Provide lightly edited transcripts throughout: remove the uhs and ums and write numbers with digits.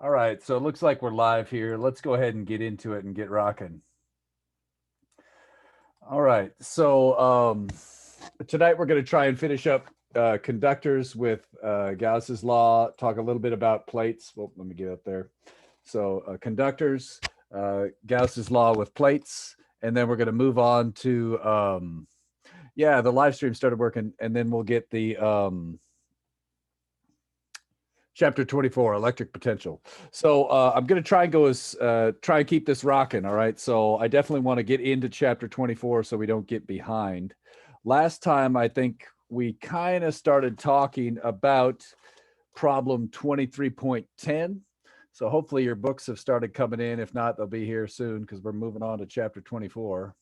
All right, so it looks like we're live here. Let's go ahead and get into it and get rocking. All right, so tonight we're going to try and finish up conductors with Gauss's law, talk a little bit about plates. Well, let me get up there. So conductors, Gauss's law with plates, and then we're going to move on to, yeah, the live stream started working, and then we'll get the Chapter 24, electric potential. So I'm going to try and try and keep this rocking. All right. So I definitely want to get into chapter 24 so we don't get behind. Last time, I think we kind of started talking about problem 23.10. So hopefully your books have started coming in. If not, they'll be here soon because we're moving on to chapter 24.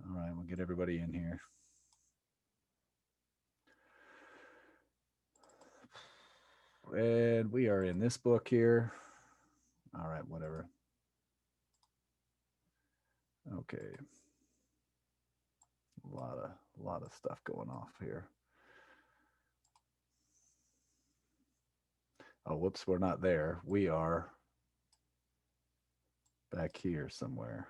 All right. We'll get everybody in here. And we are in this book here. All right, whatever. Okay. A lot of stuff going off here. Oh, whoops, we're not there. We are back here somewhere.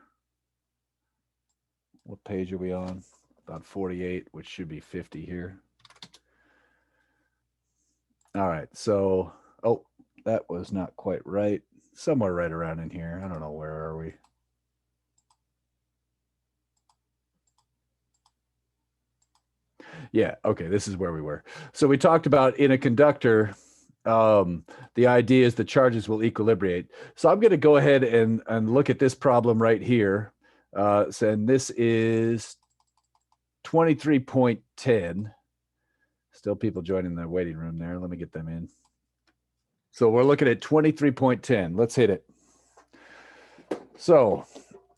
What page are we on? About 48, which should be 50 here. All right, so, oh, that was not quite right. Somewhere right around in here. I don't know, where are we? Yeah, okay, this is where we were. So we talked about in a conductor, the idea is the charges will equilibrate. So I'm going to go ahead and look at this problem right here. And this is 23.10. Still people joining the waiting room there. Let me get them in. So we're looking at 23.10. Let's hit it. So,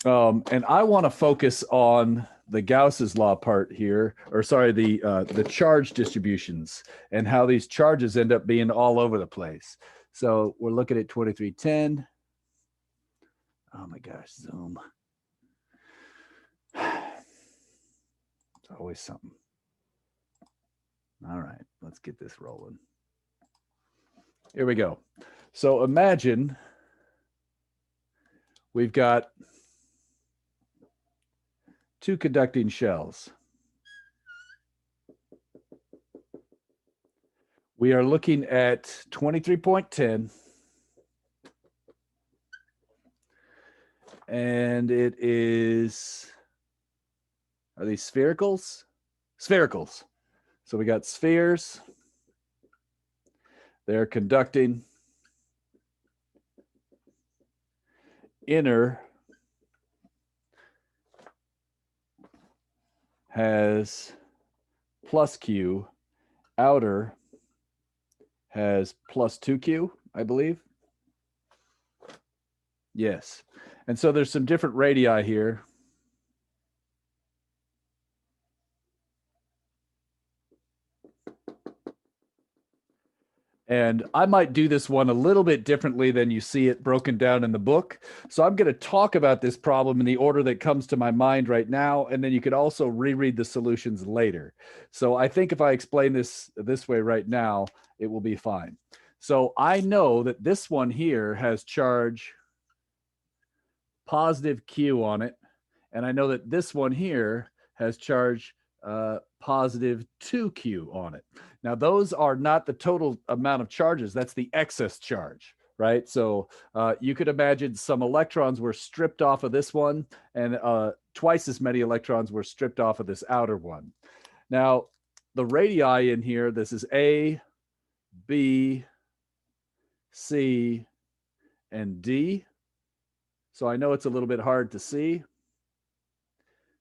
and I want to focus on the Gauss's law part here, or sorry, the charge distributions and how these charges end up being all over the place. So we're looking at 2310. Oh my gosh, Zoom. It's always something. All right, let's get this rolling. Here we go. So imagine we've got two conducting shells. We are looking at 23.10. And it is, are these sphericals? Sphericals. So we got spheres. They're conducting. Inner has plus Q. Outer has plus 2Q, I believe. Yes. And so there's some different radii here. And I might do this one a little bit differently than you see it broken down in the book. So I'm going to talk about this problem in the order that comes to my mind right now. And then you could also reread the solutions later. So I think if I explain this way right now, it will be fine. So I know that this one here has charge positive Q on it. And I know that this one here has charge positive 2Q on it. Now, those are not the total amount of charges. That's the excess charge, right? So you could imagine some electrons were stripped off of this one, and twice as many electrons were stripped off of this outer one. Now, the radii in here, this is A, B, C, and D. So I know it's a little bit hard to see.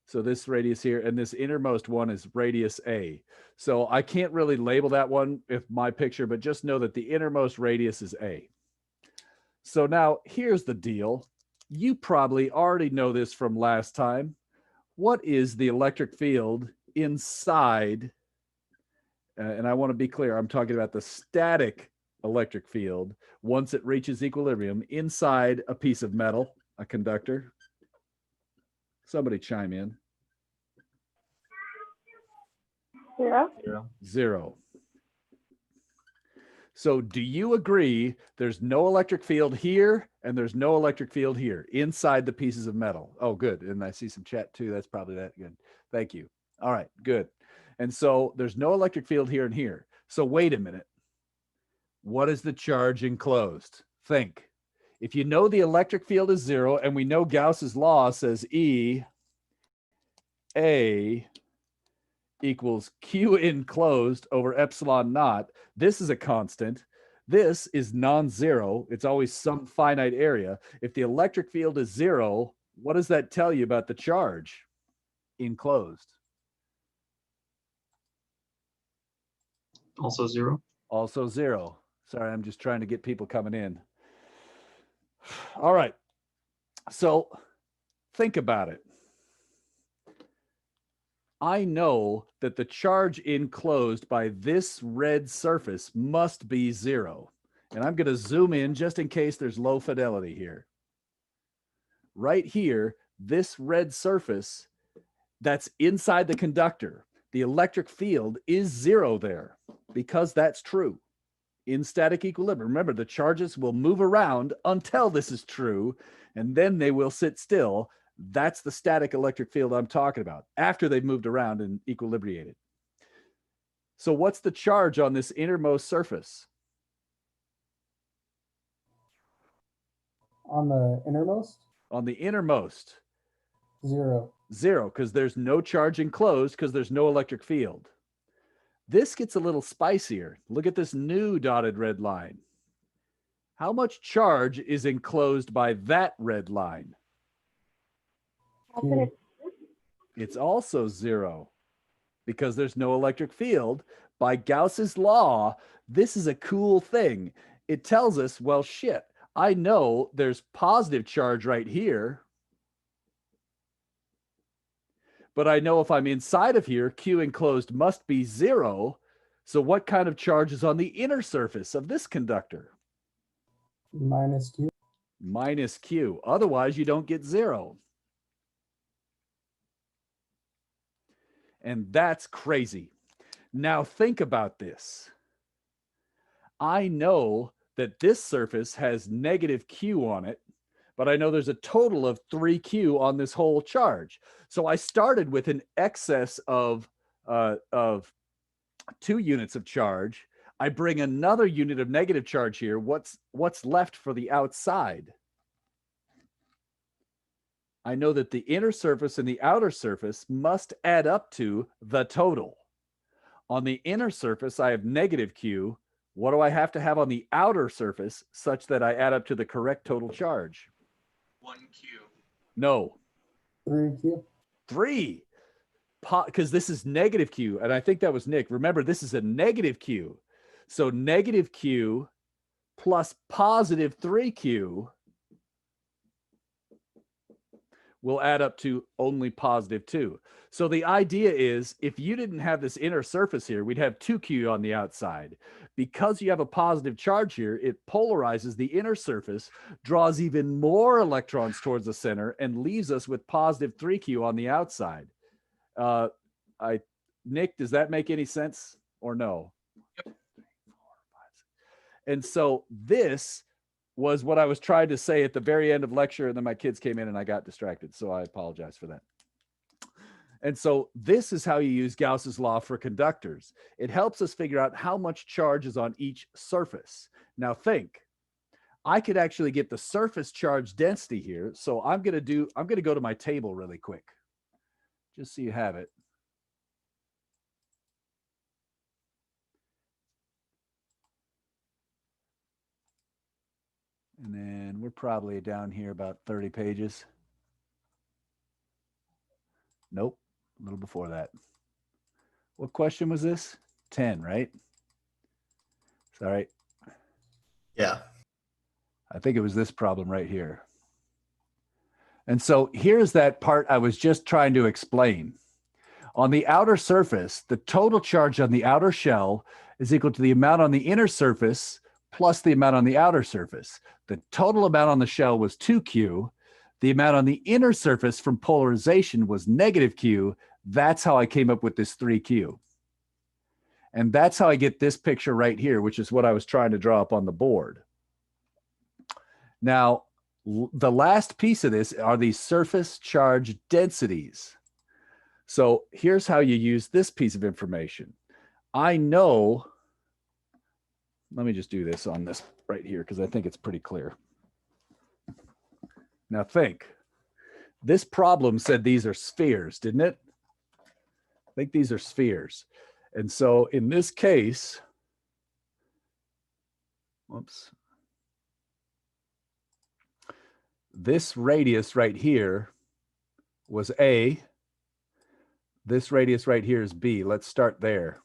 So this radius here, and this innermost one is radius A. So I can't really label that one with my picture, but just know that the innermost radius is A. So now here's the deal. You probably already know this from last time. What is the electric field inside? And I want to be clear, I'm talking about the static electric field once it reaches equilibrium inside a piece of metal, a conductor. Somebody chime in. Zero. Zero. So do you agree there's no electric field here and there's no electric field here inside the pieces of metal? Oh, good. And I see some chat too. That's probably that. Good. Thank you. All right, good. And so there's no electric field here and here. So wait a minute. What is the charge enclosed? Think. If you know the electric field is 0 and we know Gauss's law says E A equals Q enclosed over epsilon naught, this is a constant. This is non-zero. It's always some finite area. If the electric field is 0, what does that tell you about the charge enclosed? Also 0. Also 0. Sorry, I'm just trying to get people coming in. All right. So think about it. I know that the charge enclosed by this red surface must be 0. And I'm going to zoom in just in case there's low fidelity here. Right here, this red surface that's inside the conductor, the electric field is 0 there because that's true. In static equilibrium, remember, the charges will move around until this is true, and then they will sit still. That's the static electric field I'm talking about after they've moved around and equilibrated. So what's the charge on this innermost surface? On the innermost? On the innermost. 0. 0, because there's no charge enclosed because there's no electric field. This gets a little spicier. Look at this new dotted red line. How much charge is enclosed by that red line? Q. It's also 0 because there's no electric field. By Gauss's law, this is a cool thing. It tells us, well, shit, I know there's positive charge right here. But I know if I'm inside of here, Q enclosed must be 0. So what kind of charge is on the inner surface of this conductor? Minus Q. Minus Q. Otherwise, you don't get 0. And that's crazy. Now think about this. I know that this surface has negative Q on it, but I know there's a total of 3Q on this whole charge. So I started with an excess of 2 units of charge. I bring another unit of negative charge here. What's left for the outside? I know that the inner surface and the outer surface must add up to the total. On the inner surface, I have negative Q. What do I have to have on the outer surface such that I add up to the correct total charge? 1Q. No. 3Q. 3. Because this is negative Q. And I think that was Nick. Remember, this is a negative Q. So negative Q plus positive 3Q will add up to only positive 2. So the idea is if you didn't have this inner surface here, we'd have 2Q on the outside. Because you have a positive charge here, it polarizes the inner surface, draws even more electrons towards the center, and leaves us with positive 3Q on the outside. Nick, does that make any sense or no? Yep. And so this was what I was trying to say at the very end of lecture, and then my kids came in and I got distracted, so I apologize for that. And so this is how you use Gauss's law for conductors. It helps us figure out how much charge is on each surface. Now think, I could actually get the surface charge density here. So I'm going to go to my table really quick, just so you have it. And then we're probably down here about 30 pages. Nope, a little before that. What question was this? 10, right? Sorry. Yeah. I think it was this problem right here. And so here's that part I was just trying to explain. On the outer surface, the total charge on the outer shell is equal to the amount on the inner surface plus the amount on the outer surface. The total amount on the shell was 2Q. The amount on the inner surface from polarization was negative Q. That's how I came up with this 3Q. And that's how I get this picture right here, which is what I was trying to draw up on the board. Now, the last piece of this are these surface charge densities. So here's how you use this piece of information. I know, let me just do this on this right here because I think it's pretty clear. Now think, this problem said these are spheres, didn't it? I think these are spheres. And so in this case, whoops, this radius right here was A. This radius right here is B. Let's start there.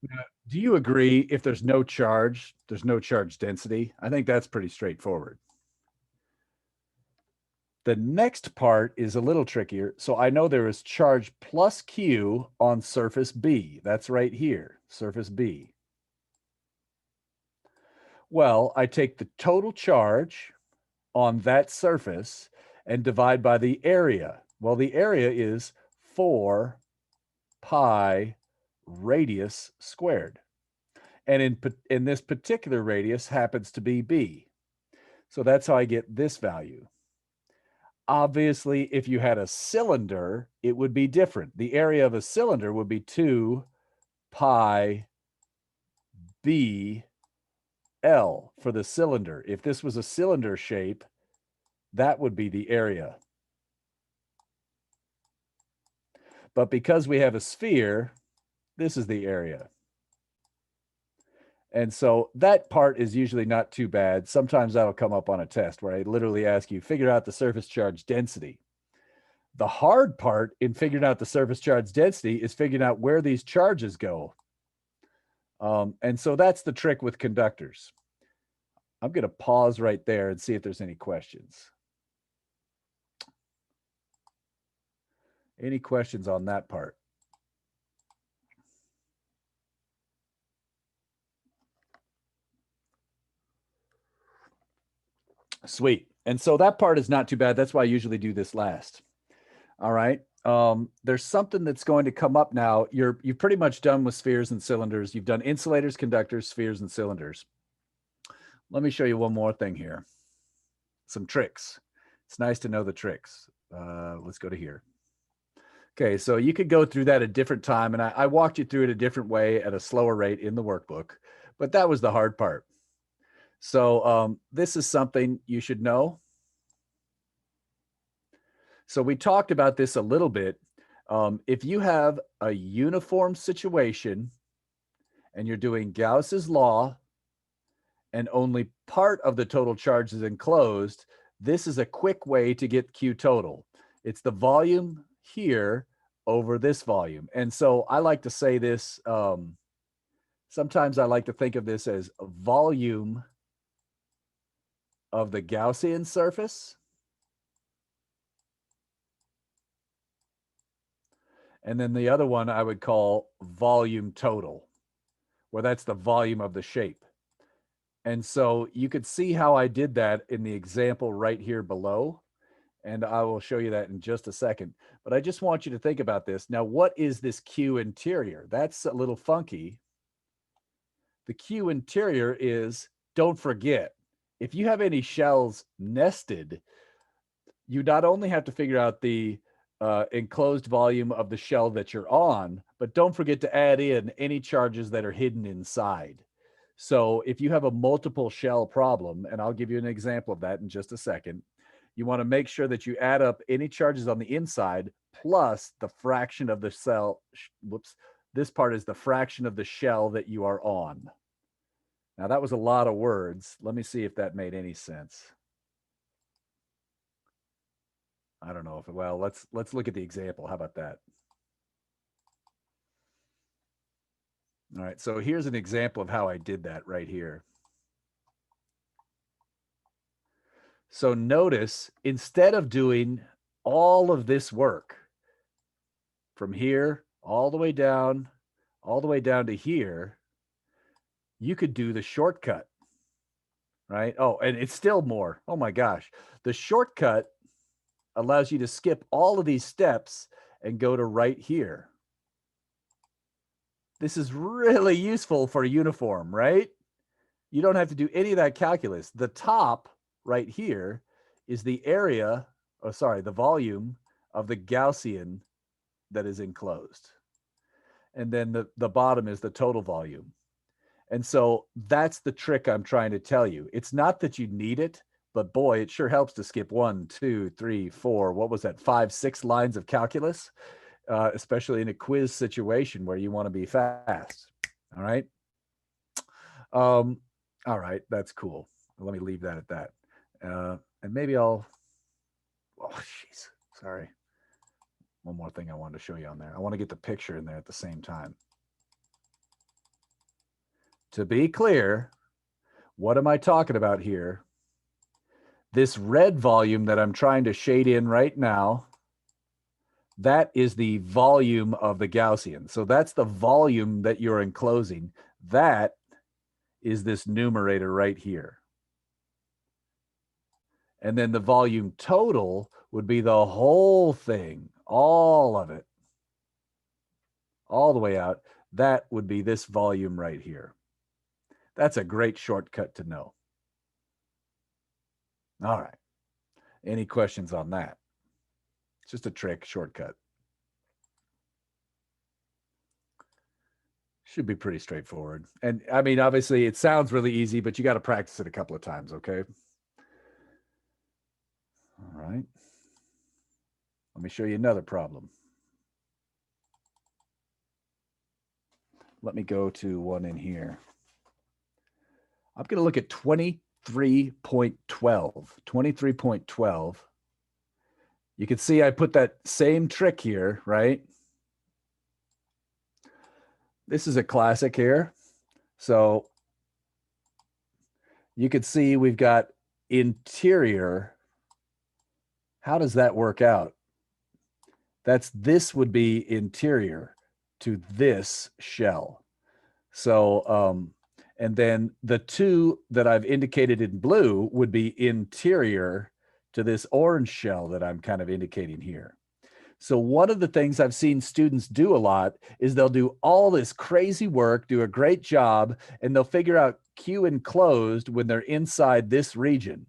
Now, do you agree if there's no charge density? I think that's pretty straightforward. The next part is a little trickier. So I know there is charge plus Q on surface B. That's right here, surface B. Well, I take the total charge on that surface and divide by the area. Well, the area is 4 pi radius squared. And in this particular radius happens to be B. So that's how I get this value. Obviously, if you had a cylinder, it would be different. The area of a cylinder would be 2 pi B L for the cylinder. If this was a cylinder shape, that would be the area. But because we have a sphere, this is the area. And so that part is usually not too bad. Sometimes that'll come up on a test where I literally ask you, figure out the surface charge density. The hard part in figuring out the surface charge density is figuring out where these charges go. And so that's the trick with conductors. I'm going to pause right there and see if there's any questions. Any questions on that part? Sweet. And so that part is not too bad. That's why I usually do this last. All right. There's something that's going to come up now. You've pretty much done with spheres and cylinders. You've done insulators, conductors, spheres, and cylinders. Let me show you one more thing here. Some tricks. It's nice to know the tricks. Let's go to here. Okay, so you could go through that a different time, and I walked you through it a different way at a slower rate in the workbook, but that was the hard part. So this is something you should know. So we talked about this a little bit. If you have a uniform situation and you're doing Gauss's law and only part of the total charge is enclosed, this is a quick way to get Q total. It's the volume here over this volume. And so I like to say this, sometimes I like to think of this as a volume of the Gaussian surface. And then the other one I would call volume total, where that's the volume of the shape. And so you could see how I did that in the example right here below. And I will show you that in just a second. But I just want you to think about this. Now, what is this Q interior? That's a little funky. The Q interior is, don't forget, if you have any shells nested, you not only have to figure out the enclosed volume of the shell that you're on, but don't forget to add in any charges that are hidden inside. So if you have a multiple shell problem, and I'll give you an example of that in just a second, you want to make sure that you add up any charges on the inside plus the fraction of the cell. Whoops. This part is the fraction of the shell that you are on. Now that was a lot of words. Let me see if that made any sense. I don't know if, well, let's look at the example. How about that? All right, so here's an example of how I did that right here. So notice, instead of doing all of this work from here all the way down to here, you could do the shortcut, right? Oh, and it's still more. Oh my gosh. The shortcut allows you to skip all of these steps and go to right here. This is really useful for uniform, right? You don't have to do any of that calculus. The top right here is the area, oh, sorry, the volume of the Gaussian that is enclosed. And then the bottom is the total volume. And so that's the trick I'm trying to tell you. It's not that you need it, but boy, it sure helps to skip 1, 2, 3, 4, what was that, 5, 6 lines of calculus, especially in a quiz situation where you want to be fast. All right. All right, that's cool. Let me leave that at that. And maybe I'll, oh, jeez, sorry. One more thing I wanted to show you on there. I want to get the picture in there at the same time. To be clear, what am I talking about here? This red volume that I'm trying to shade in right now, that is the volume of the Gaussian. So that's the volume that you're enclosing. That is this numerator right here. And then the volume total would be the whole thing, all of it, all the way out. That would be this volume right here. That's a great shortcut to know. All right. Any questions on that? It's just a trick, shortcut. Should be pretty straightforward. And I mean, obviously it sounds really easy, but you got to practice it a couple of times, okay? All right. Let me show you another problem. Let me go to one in here. I'm going to look at 23.12. 23.12. You can see I put that same trick here, right? This is a classic here. So you can see we've got interior. How does that work out? This would be interior to this shell. So, and then the two that I've indicated in blue would be interior to this orange shell that I'm kind of indicating here. So one of the things I've seen students do a lot is they'll do all this crazy work, do a great job, and they'll figure out Q enclosed when they're inside this region.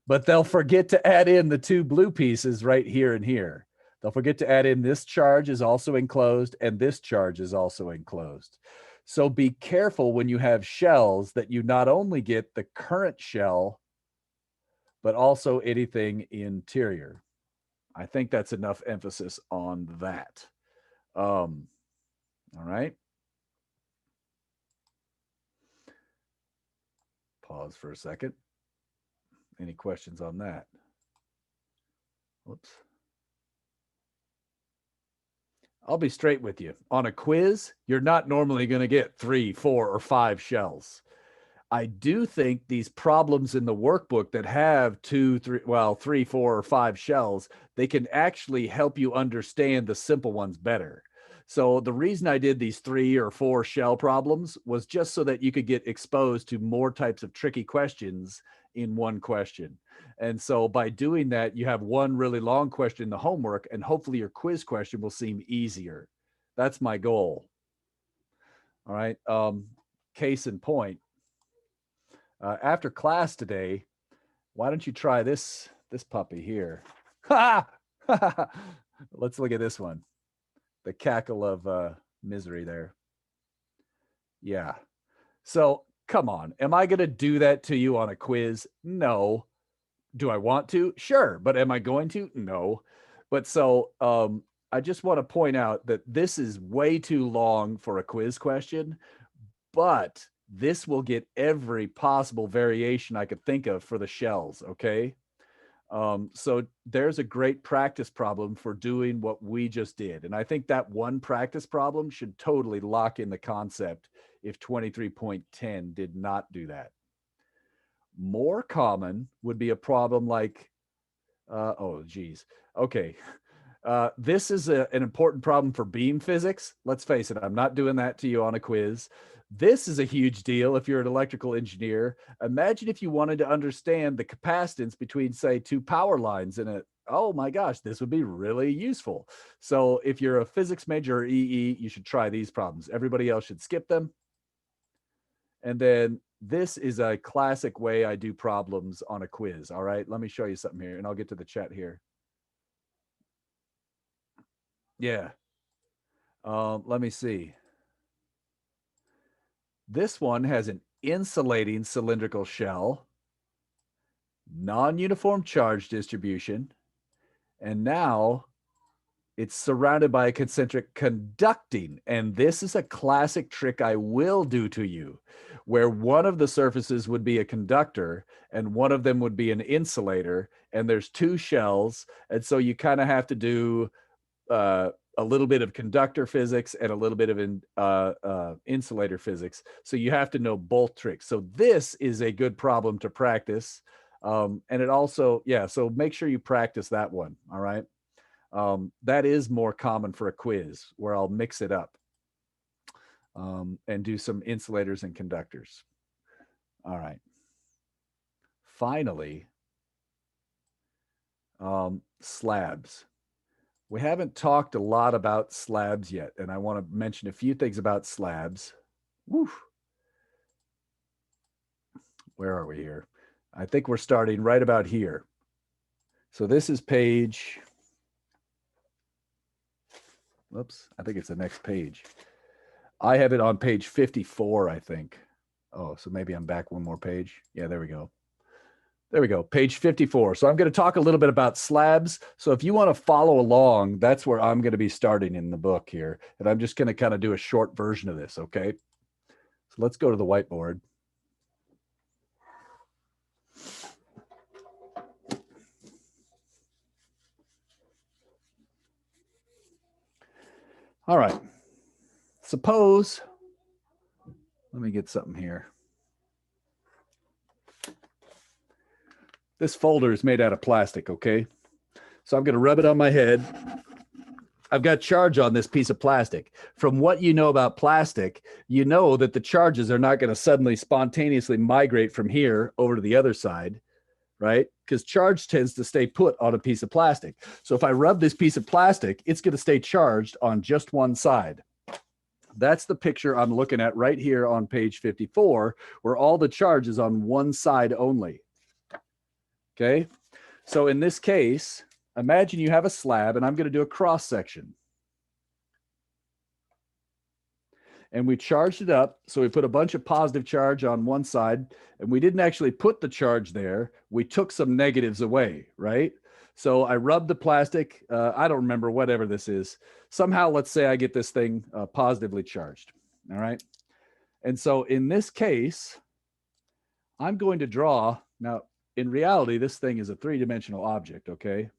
But they'll forget to add in the two blue pieces right here and here. They'll forget to add in this charge is also enclosed and this charge is also enclosed. So be careful when you have shells that you not only get the current shell, but also anything interior. I think that's enough emphasis on that. All right. Pause for a second. Any questions on that? Whoops. I'll be straight with you. On a quiz, you're not normally going to get 3, 4, or 5 shells. I do think these problems in the workbook that have 2, 3, well, 3, 4, or 5 shells, they can actually help you understand the simple ones better. So the reason I did these 3 or 4 shell problems was just so that you could get exposed to more types of tricky questions in one question. And so by doing that, you have one really long question in the homework, and hopefully your quiz question will seem easier. That's my goal. All right. Case in point. After class today, why don't you try this puppy here? Let's look at this one. The cackle of misery there. Yeah. So come on. Am I going to do that to you on a quiz? No. Do I want to? Sure. But am I going to? No. But so I just want to point out that this is way too long for a quiz question, but this will get every possible variation I could think of for the shells, okay? So there's a great practice problem for doing what we just did. And I think that one practice problem should totally lock in the concept if 23.10 did not do that. More common would be a problem like, oh, geez. Okay. This is an important problem for beam physics. Let's face it, I'm not doing that to you on a quiz. This is a huge deal if you're an electrical engineer. Imagine if you wanted to understand the capacitance between, say, 2 power lines in oh my gosh, this would be really useful. So if you're a physics major or EE, you should try these problems. Everybody else should skip them. And then this is a classic way I do problems on a quiz. All right, let me show you something here and I'll get to the chat here. Yeah. Let me see. This one has an insulating cylindrical shell, non-uniform charge distribution, and now it's surrounded by a concentric conducting. And this is a classic trick I will do to you, where one of the surfaces would be a conductor and one of them would be an insulator, and there's two shells. And so you kind of have to do a little bit of conductor physics and a little bit of insulator physics. So you have to know both tricks. So this is a good problem to practice. And it also, yeah, so make sure you practice that one. All right. That is more common for a quiz where I'll mix it up and do some insulators and conductors. All right. Finally, slabs. We haven't talked a lot about slabs yet, and I want to mention a few things about slabs. Woo. Where are we here? I think we're starting right about here. So this is page, whoops, I think it's the next page. I have it on page 54, I think. Oh, so maybe I'm back one more page. Yeah, there we go. There we go, page 54. So I'm going to talk a little bit about slabs. So if you want to follow along, that's where I'm going to be starting in the book here. And I'm just going to kind of do a short version of this, okay? So let's go to the whiteboard. All right. Suppose, let me get something here. This folder is made out of plastic, okay? So I'm going to rub it on my head. I've got charge on this piece of plastic. From what you know about plastic, you know that the charges are not going to suddenly spontaneously migrate from here over to the other side, right? Because charge tends to stay put on a piece of plastic. So if I rub this piece of plastic, it's going to stay charged on just one side. That's the picture I'm looking at right here on page 54, where all the charge is on one side only. Okay, so in this case, imagine you have a slab, and I'm going to do a cross section. And we charged it up, so we put a bunch of positive charge on one side, and we didn't actually put the charge there. We took some negatives away, right? So I rubbed the plastic. I don't remember, whatever this is. Somehow, let's say I get this thing positively charged, all right? And so in this case, I'm going to draw, now, in reality, this thing is a three-dimensional object, okay?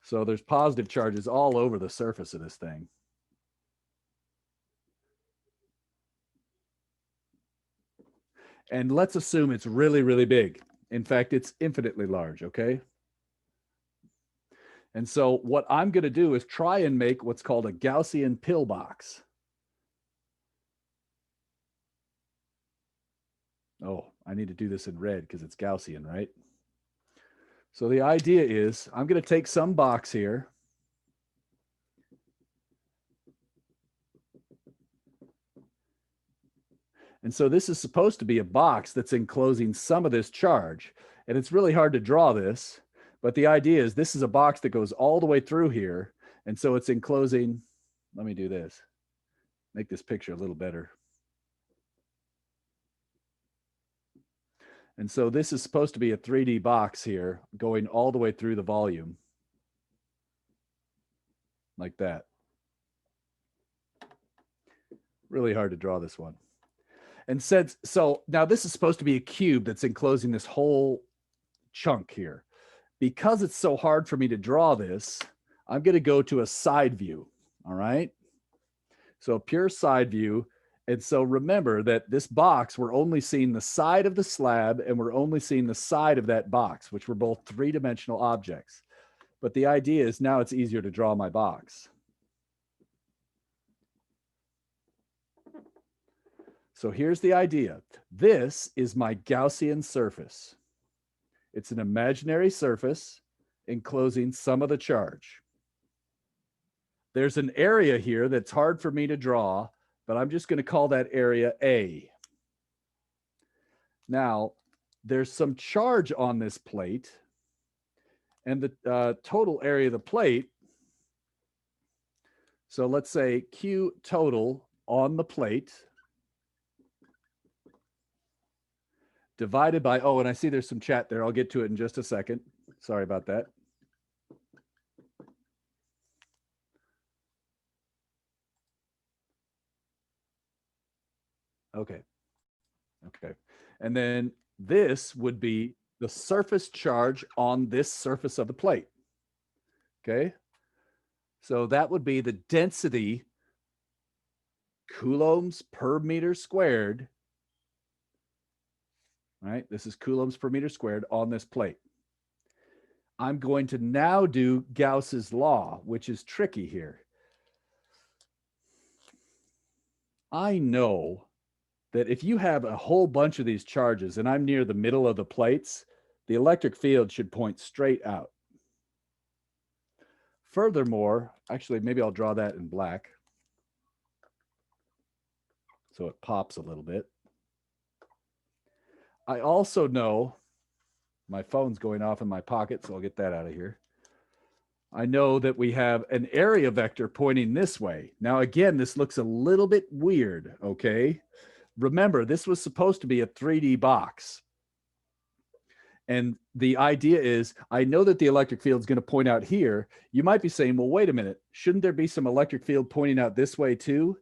So there's positive charges all over the surface of this thing. And let's assume it's really, really big. In fact, it's infinitely large, okay? And so what I'm going to do is try and make what's called a Gaussian pill box. Oh, I need to do this in red because it's Gaussian, right? So the idea is I'm going to take some box here. And so this is supposed to be a box that's enclosing some of this charge. And it's really hard to draw this, but the idea is this is a box that goes all the way through here. And so it's enclosing, let me do this, make this picture a little better. And so this is supposed to be a 3D box here going all the way through the volume. Like that. Really hard to draw this one. And said, so now this is supposed to be a cube that's enclosing this whole chunk here. Because it's so hard for me to draw this, I'm going to go to a side view. All right. So a pure side view. And so remember that this box, we're only seeing the side of the slab and we're only seeing the side of that box, which were both three-dimensional objects. But the idea is now it's easier to draw my box. So here's the idea. This is my Gaussian surface. It's an imaginary surface enclosing some of the charge. There's an area here that's hard for me to draw, but I'm just going to call that area A. Now, there's some charge on this plate, and the total area of the plate, so let's say Q total on the plate divided by, oh, and I see there's some chat there. I'll get to it in just a second. Sorry about that. Okay. Okay. And then this would be the surface charge on this surface of the plate. Okay. So that would be the density coulombs per meter squared. Right? This is coulombs per meter squared on this plate. I'm going to now do Gauss's law, which is tricky here. I know that if you have a whole bunch of these charges and I'm near the middle of the plates, the electric field should point straight out. Furthermore, actually, maybe I'll draw that in black so it pops a little bit. I also know, my phone's going off in my pocket, so I'll get that out of here. I know that we have an area vector pointing this way. Now, again, this looks a little bit weird, okay? Remember, this was supposed to be a 3D box. And the idea is, I know that the electric field is going to point out here. You might be saying, well, wait a minute. Shouldn't there be some electric field pointing out this way too?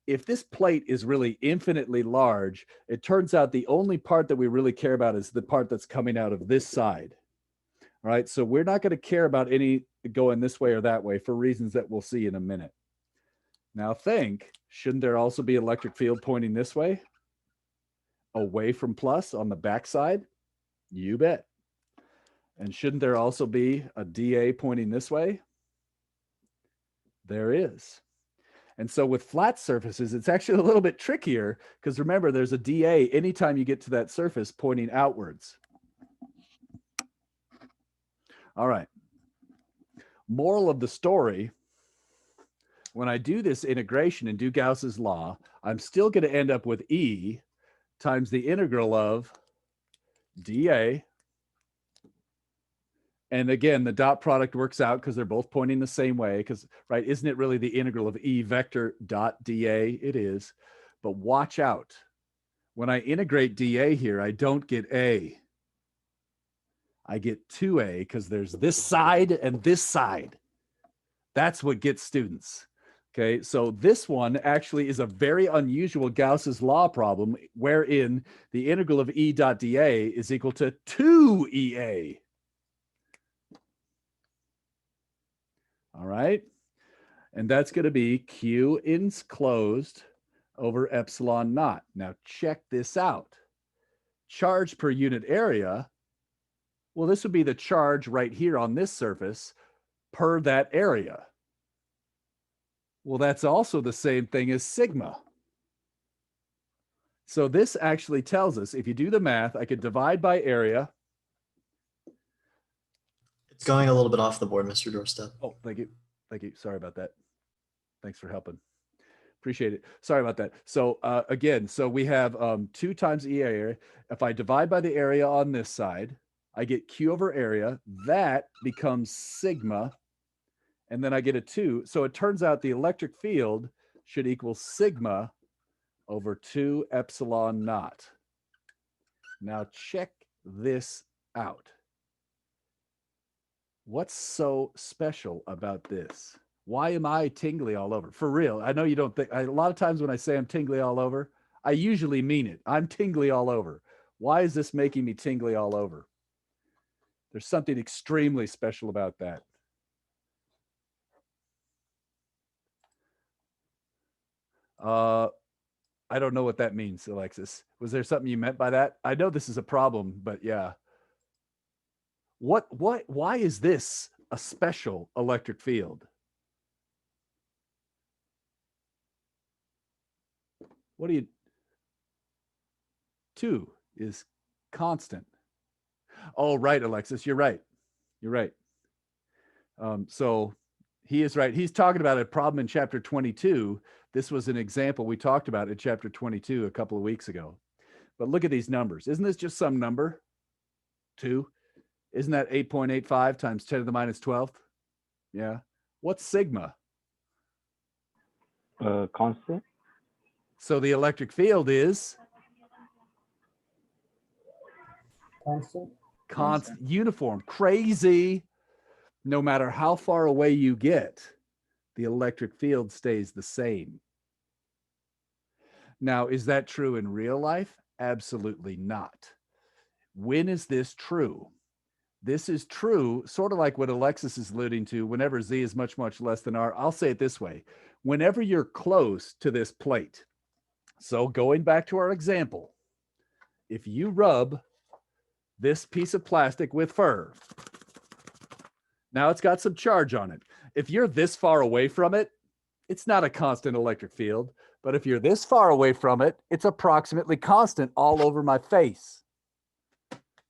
If this plate is really infinitely large, it turns out the only part that we really care about is the part that's coming out of this side. All right, so we're not going to care about any going this way or that way for reasons that we'll see in a minute. Now think, shouldn't there also be electric field pointing this way? Away from plus on the backside? You bet. And shouldn't there also be a dA pointing this way? There is. And so with flat surfaces, it's actually a little bit trickier because remember, there's a dA anytime you get to that surface pointing outwards. All right. Moral of the story, when I do this integration and do Gauss's law, I'm still going to end up with E times the integral of dA. And again, the dot product works out because they're both pointing the same way. Because, right, isn't it really the integral of E vector dot dA? It is. But watch out. When I integrate dA here, I don't get A. I get 2A because there's this side and this side. That's what gets students. Okay, so this one actually is a very unusual Gauss's law problem wherein the integral of E dot dA is equal to 2EA. All right. And that's going to be Q enclosed over epsilon naught. Now check this out. Charge per unit area. Well, this would be the charge right here on this surface per that area. Well, that's also the same thing as sigma. So this actually tells us, if you do the math, I could divide by area. It's going a little bit off the board, Mr. Doorstep. Oh, thank you. Thank you. Sorry about that. Thanks for helping. Appreciate it. Sorry about that. So again, so we have 2 times E area. If I divide by the area on this side, I get Q over area. That becomes sigma. And then I get a 2. So it turns out the electric field should equal sigma over 2 epsilon naught. Now check this out. What's so special about this? Why am I tingly all over? For real, I know you don't think, a lot of times when I say I'm tingly all over, I usually mean it. I'm tingly all over. Why is this making me tingly all over? There's something extremely special about that. I don't know what that means, Alexis. Was there something you meant by that? I know this is a problem, but yeah. Why is this a special electric field? What do you, 2 is constant. Oh, right, Alexis, you're right. You're right. So he is right. He's talking about a problem in chapter 22. This was an example we talked about in chapter 22 a couple of weeks ago. But look at these numbers. Isn't this just some number? 2? Isn't that 8.85 times 10 to the minus 12th? Yeah. What's sigma? Constant. So the electric field is Constant. uniform. Crazy. No matter how far away you get, the electric field stays the same. Now, is that true in real life? Absolutely not. When is this true? This is true, sort of like what Alexis is alluding to, whenever Z is much, much less than R. I'll say it this way. Whenever you're close to this plate, so going back to our example, if you rub this piece of plastic with fur, now it's got some charge on it. If you're this far away from it, it's not a constant electric field. But if you're this far away from it, it's approximately constant all over my face.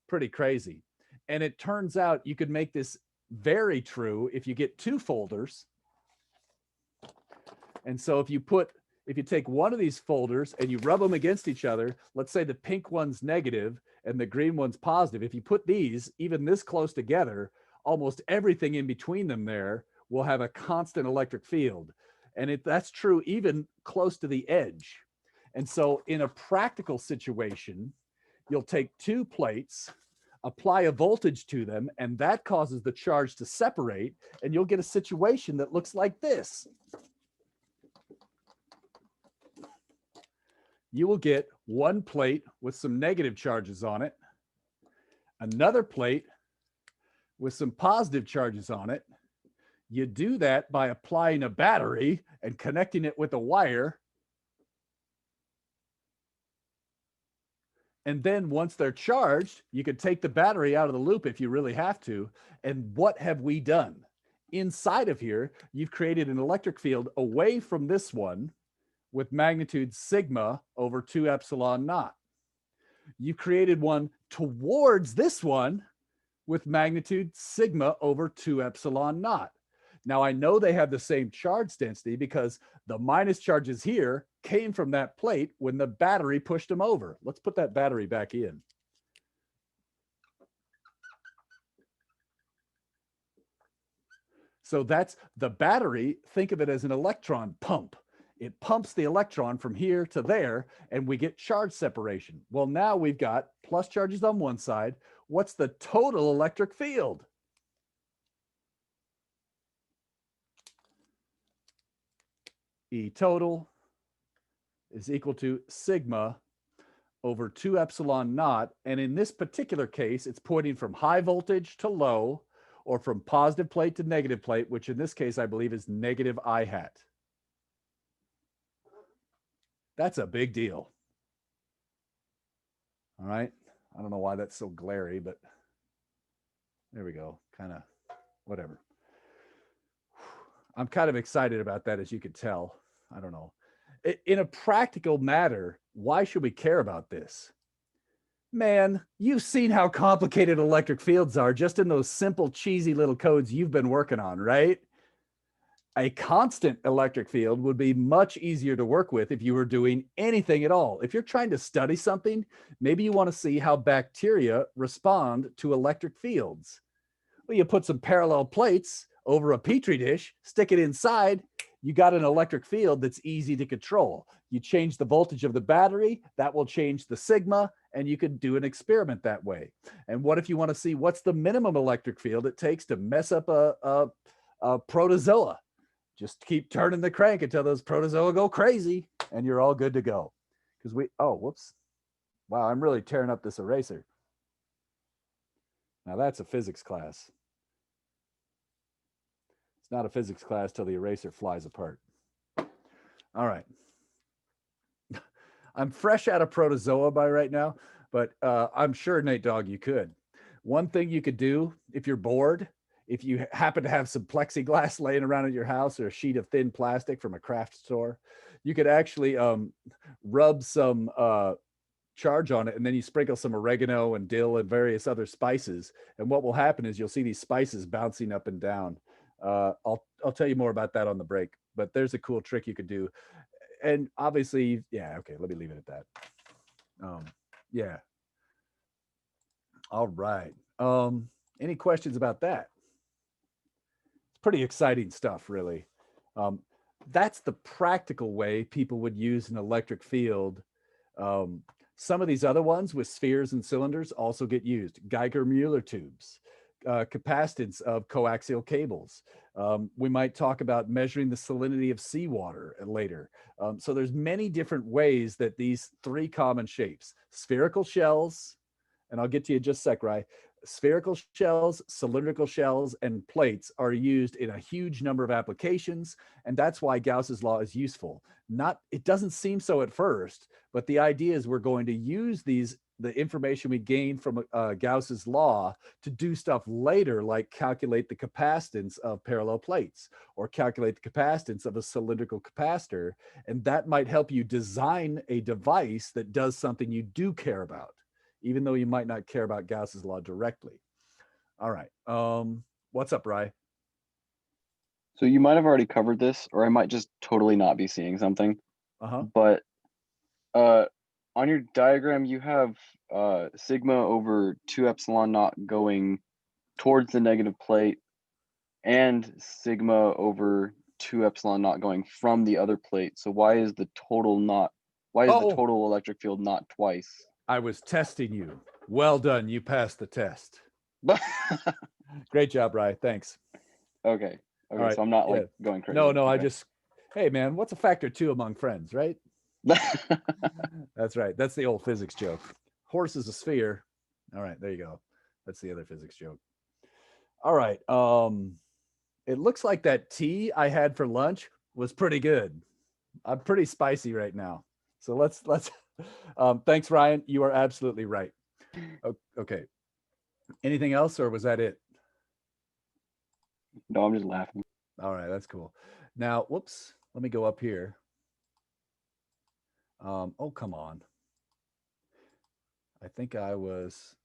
Pretty crazy. And it turns out you could make this very true if you get 2 folders. And so if you take one of these folders and you rub them against each other, let's say the pink one's negative and the green one's positive. If you put these even this close together, almost everything in between them there will have a constant electric field. And that's true even close to the edge. And so in a practical situation, you'll take 2 plates, apply a voltage to them, and that causes the charge to separate, and you'll get a situation that looks like this. You will get one plate with some negative charges on it, another plate with some positive charges on it. You do that by applying a battery and connecting it with a wire. And then once they're charged, you can take the battery out of the loop if you really have to. And what have we done? Inside of here, you've created an electric field away from this one with magnitude sigma over 2 epsilon naught. You created one towards this one with magnitude sigma over 2 epsilon naught. Now, I know they have the same charge density because the minus charges here came from that plate when the battery pushed them over. Let's put that battery back in. So that's the battery. Think of it as an electron pump. It pumps the electron from here to there, and we get charge separation. Well, now we've got plus charges on one side. What's the total electric field? E total is equal to sigma over 2 epsilon naught. And in this particular case, it's pointing from high voltage to low, or from positive plate to negative plate, which in this case, I believe is negative I hat. That's a big deal. All right. I don't know why that's so glary, but there we go. Kind of whatever. I'm kind of excited about that, as you could tell. I don't know. In a practical matter, why should we care about this? Man, you've seen how complicated electric fields are just in those simple, cheesy little codes you've been working on, right? A constant electric field would be much easier to work with if you were doing anything at all. If you're trying to study something, maybe you want to see how bacteria respond to electric fields. Well, you put some parallel plates over a petri dish, stick it inside, you got an electric field that's easy to control. You change the voltage of the battery, that will change the sigma, and you could do an experiment that way. And what if you want to see what's the minimum electric field it takes to mess up a protozoa? Just keep turning the crank until those protozoa go crazy, and you're all good to go. Because oh, whoops. Wow, I'm really tearing up this eraser. Now that's a physics class. It's not a physics class till the eraser flies apart. All right. I'm fresh out of protozoa by right now, but I'm sure, Nate Dogg, you could. One thing you could do if you're bored, if you happen to have some plexiglass laying around at your house or a sheet of thin plastic from a craft store, you could actually rub some charge on it, and then you sprinkle some oregano and dill and various other spices. And what will happen is you'll see these spices bouncing up and down. I'll tell you more about that on the break, but there's a cool trick you could do. And obviously, yeah, okay, let me leave it at that. Yeah. All right. Any questions about that? It's pretty exciting stuff, really. That's the practical way people would use an electric field. Some of these other ones with spheres and cylinders also get used. Geiger-Müller tubes, capacitance of coaxial cables. We might talk about measuring the salinity of seawater later. So there's many different ways that these three common shapes, spherical shells, and I'll get to you in just a sec, Rye. Spherical shells, cylindrical shells, and plates are used in a huge number of applications, and that's why Gauss's law is useful. It doesn't seem so at first, but the idea is we're going to use the information we gain from Gauss's law to do stuff later, like calculate the capacitance of parallel plates or calculate the capacitance of a cylindrical capacitor, and that might help you design a device that does something you do care about, even though you might not care about Gauss's law directly. All right. What's up, Rye? So you might have already covered this, or I might just totally not be seeing something. But on your diagram, you have sigma over 2 epsilon naught going towards the negative plate and sigma over 2 epsilon naught going from the other plate. So why is the total electric field not twice? I was testing you. Well done. You passed the test. Great job, Rye. Thanks. Okay. All right. So I'm not like going crazy. No, Okay. Hey man, what's a factor 2 among friends, right? That's right. That's the old physics joke. Horse is a sphere. All right, there you go. That's the other physics joke. All right. It looks like that tea I had for lunch was pretty good. I'm pretty spicy right now. So let's thanks, Ryan. You are absolutely right. Okay. Anything else, or was that it? No, I'm just laughing. All right, that's cool. Now, whoops, let me go up here. Oh, come on. I think I was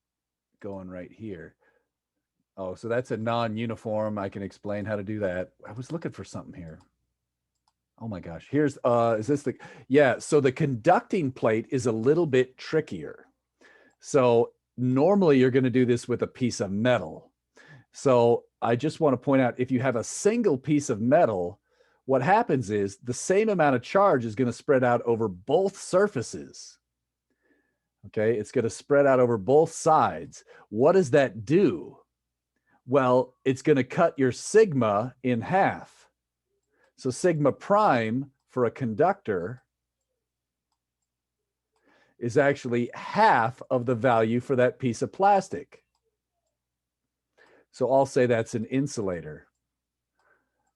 going right here. Oh, so that's a non-uniform. I can explain how to do that. I was looking for something here. Oh my gosh. Here's, is this the, yeah. So the conducting plate is a little bit trickier. So normally you're going to do this with a piece of metal. So I just want to point out, if you have a single piece of metal, what happens is the same amount of charge is going to spread out over both surfaces. Okay, it's going to spread out over both sides. What does that do? Well, it's going to cut your sigma in half. So sigma prime for a conductor is actually half of the value for that piece of plastic. So I'll say that's an insulator.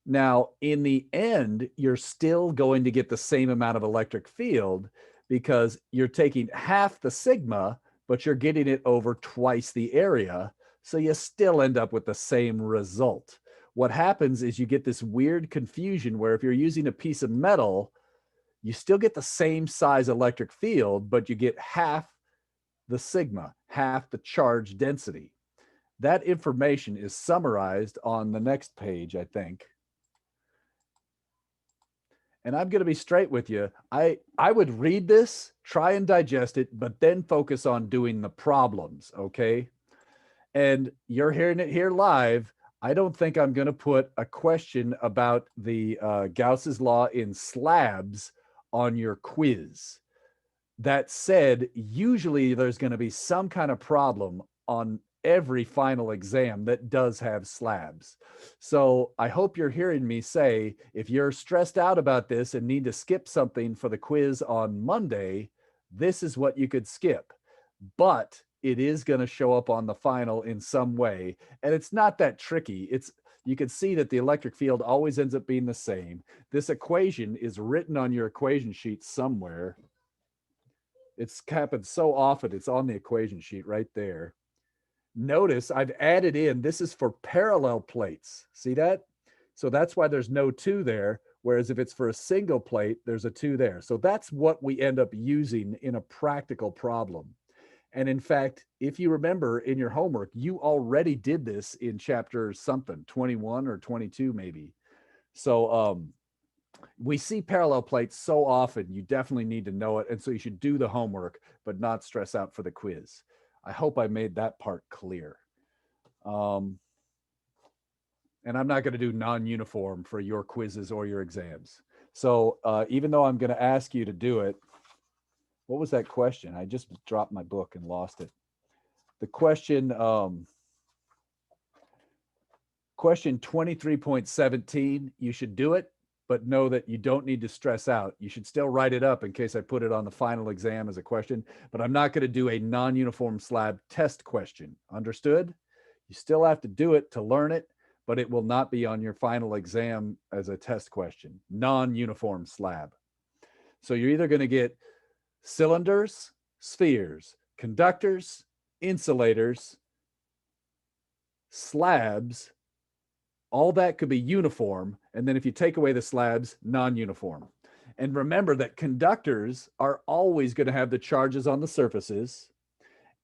Now, in the end, you're still going to get the same amount of electric field because you're taking half the sigma, but you're getting it over twice the area. So you still end up with the same result. What happens is you get this weird confusion where if you're using a piece of metal, you still get the same size electric field, but you get half the sigma, half the charge density. That information is summarized on the next page, I think. And I'm going to be straight with you. I would read this, try and digest it, but then focus on doing the problems, okay? And you're hearing it here live. I don't think I'm going to put a question about the Gauss's law in slabs on your quiz. That said, usually there's going to be some kind of problem on every final exam that does have slabs. So I hope you're hearing me say, if you're stressed out about this and need to skip something for the quiz on Monday, this is what you could skip. But it is going to show up on the final in some way. And it's not that tricky. You can see that the electric field always ends up being the same. This equation is written on your equation sheet somewhere. It's happened so often, it's on the equation sheet right there. Notice I've added in, this is for parallel plates. See that? So that's why there's no 2 there. Whereas if it's for a single plate, there's a 2 there. So that's what we end up using in a practical problem. And in fact, if you remember in your homework, you already did this in chapter something, 21 or 22 maybe. So we see parallel plates so often, you definitely need to know it. And so you should do the homework, but not stress out for the quiz. I hope I made that part clear. And I'm not going to do non-uniform for your quizzes or your exams. So even though I'm going to ask you to do it, what was that question? I just dropped my book and lost it. The question, question 23.17, you should do it, but know that you don't need to stress out. You should still write it up in case I put it on the final exam as a question, but I'm not going to do a non-uniform slab test question. Understood? You still have to do it to learn it, but it will not be on your final exam as a test question. Non-uniform slab. So you're either going to get cylinders, spheres, conductors, insulators, slabs, all that could be uniform. And then if you take away the slabs, non-uniform. And remember that conductors are always going to have the charges on the surfaces,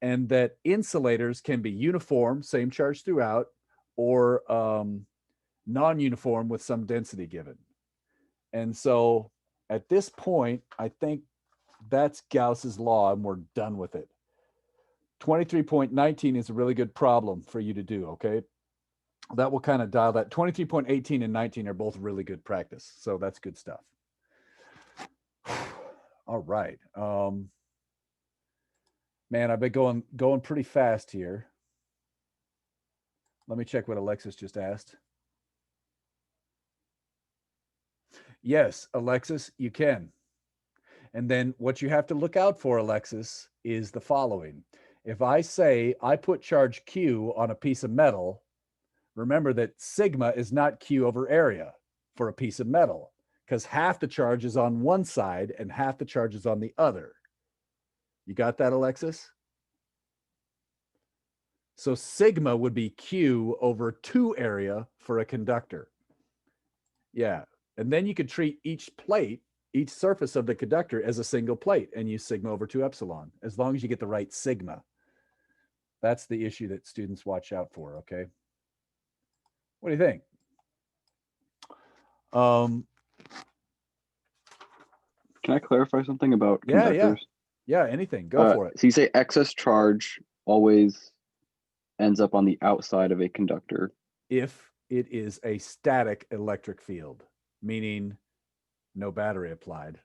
and that insulators can be uniform, same charge throughout, or non-uniform with some density given. And so at this point, I think that's Gauss's law, and we're done with it. 23.19 is a really good problem for you to do, okay? That will kind of dial that. 23.18 and 19 are both really good practice, so that's good stuff. All right. Man, I've been going pretty fast here. Let me check what Alexis just asked. Yes, Alexis, you can. And then what you have to look out for, Alexis, is the following. If I say I put charge Q on a piece of metal, remember that sigma is not Q over area for a piece of metal, because half the charge is on one side and half the charge is on the other. You got that, Alexis? So sigma would be Q over 2 area for a conductor. Yeah. And then you could treat each plate, each surface of the conductor as a single plate and use sigma over 2 epsilon, as long as you get the right sigma. That's the issue that students watch out for, okay? What do you think? Can I clarify something about conductors? Yeah, anything. Go for it. So you say excess charge always ends up on the outside of a conductor. If it is a static electric field, meaning no battery applied.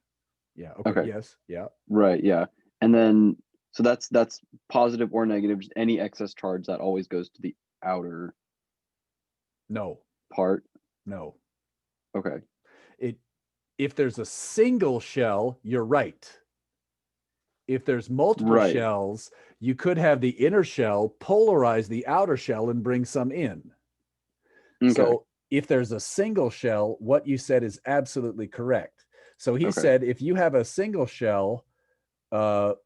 Yeah. Okay. Yes. Yeah. Right. Yeah. And then, so that's positive or negative, just any excess charge that always goes to the outer part. No. Okay. If there's a single shell, you're right. If there's multiple shells, you could have the inner shell polarize the outer shell and bring some in. Okay. So if there's a single shell, what you said is absolutely correct. So he said, if you have a single shell, just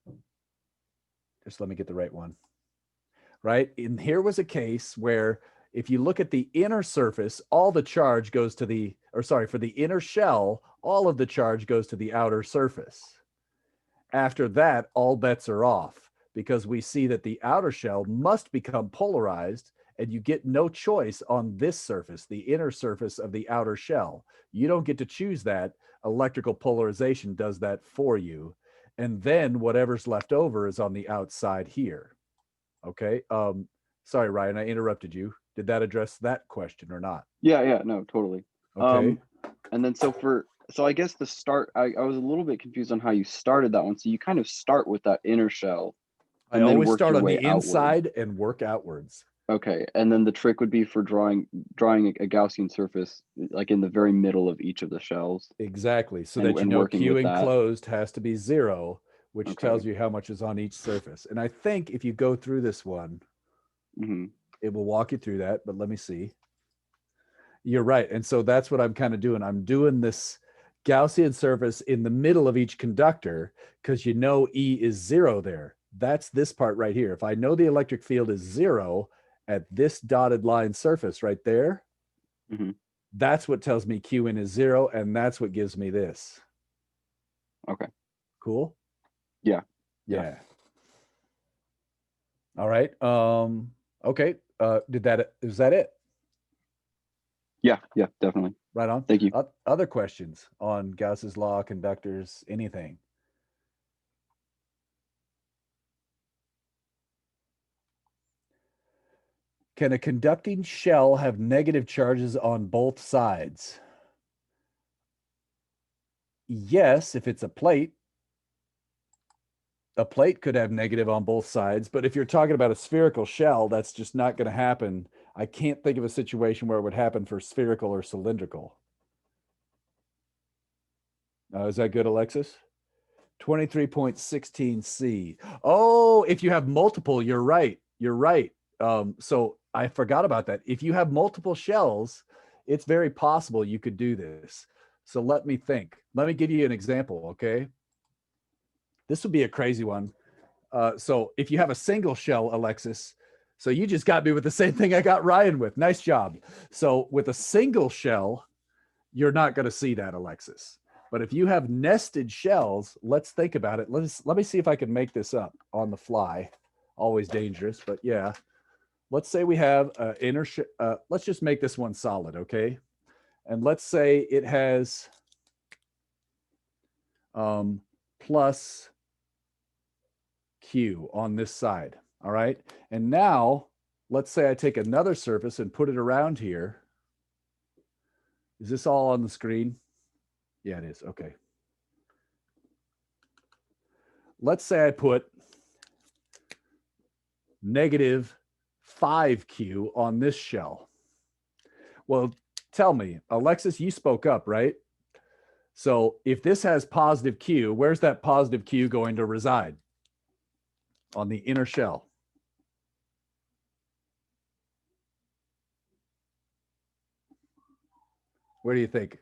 let me get the right one, right? And here was a case where if you look at the inner surface, all the charge goes to the, or sorry, for the inner shell, all of the charge goes to the outer surface. After that, all bets are off, because we see that the outer shell must become polarized, and you get no choice on this surface, the inner surface of the outer shell. You don't get to choose that. Electrical polarization does that for you. And then whatever's left over is on the outside here. Okay. Sorry, Ryan, I interrupted you. Did that address that question or not? Yeah, no, totally. Okay. And then so I guess the start, I was a little bit confused on how you started that one. So you kind of start with that inner shell. I always start on the inside and work outwards. Okay. And then the trick would be for drawing a Gaussian surface, like in the very middle of each of the shells. Exactly. So that you know Q enclosed has to be 0, which tells you how much is on each surface. And I think if you go through this one, it will walk you through that, but let me see. You're right. And so that's what I'm kind of doing. I'm doing this Gaussian surface in the middle of each conductor, because you know E is 0 there. That's this part right here. If I know the electric field is 0 at this dotted line surface right there, That's what tells me Qn is 0, and that's what gives me this. Okay. Cool? Yeah. Yeah. All right. Okay. Is that it? Yeah, definitely. Right on. Thank you. Other questions on Gauss's law, conductors, anything? Can a conducting shell have negative charges on both sides? Yes, if it's a plate. A plate could have negative on both sides, but if you're talking about a spherical shell, that's just not going to happen. I can't think of a situation where it would happen for spherical or cylindrical. Is that good, Alexis? 23.16C. Oh, if you have multiple, you're right. You're right. So I forgot about that. If you have multiple shells, it's very possible you could do this. So let me think. Let me give you an example, okay? This would be a crazy one. So if you have a single shell, Alexis, so you just got me with the same thing I got Ryan with. Nice job. So with a single shell, you're not going to see that, Alexis. But if you have nested shells, let's think about it. Let me see if I can make this up on the fly. Always dangerous, but yeah. Let's say we have inner. Let's just make this one solid, okay? And let's say it has plus Q on this side. All right. And now let's say I take another surface and put it around here. Is this all on the screen? Yeah, it is. Okay. Let's say I put negative 5Q on this shell. Well, tell me, Alexis, you spoke up, right? So if this has positive Q, where's that positive Q going to reside? On the inner shell. Where do you think?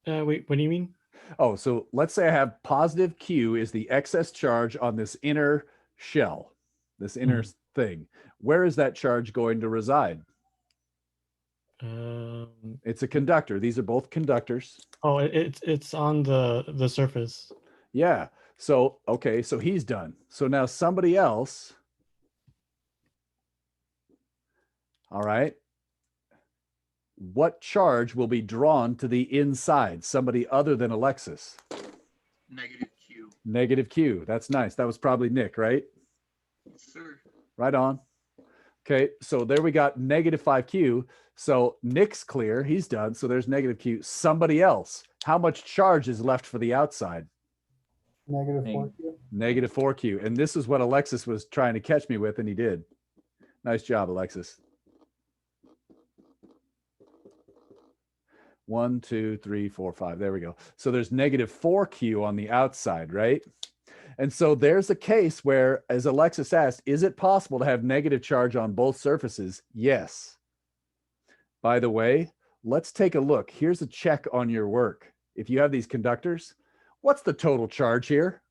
Wait, what do you mean? Oh, so let's say I have positive Q is the excess charge on this inner shell, this inner thing. Where is that charge going to reside? It's a conductor. These are both conductors. Oh, it's on the surface. Yeah. So, okay, so he's done. So now somebody else. All right. What charge will be drawn to the inside? Somebody other than Alexis. Negative Q. Negative Q. That's nice. That was probably Nick, right? Yes, sir. Right on. Okay, so there we got negative 5Q. So Nick's clear. He's done. So there's negative Q. Somebody else. How much charge is left for the outside? Negative 4Q. Negative 4Q. And this is what Alexis was trying to catch me with, and he did. Nice job, Alexis. 1, 2, 3, 4, 5. There we go. So there's negative 4Q on the outside, right? And so there's a case where, as Alexis asked, is it possible to have negative charge on both surfaces? Yes. By the way, let's take a look. Here's a check on your work. If you have these conductors, what's the total charge here?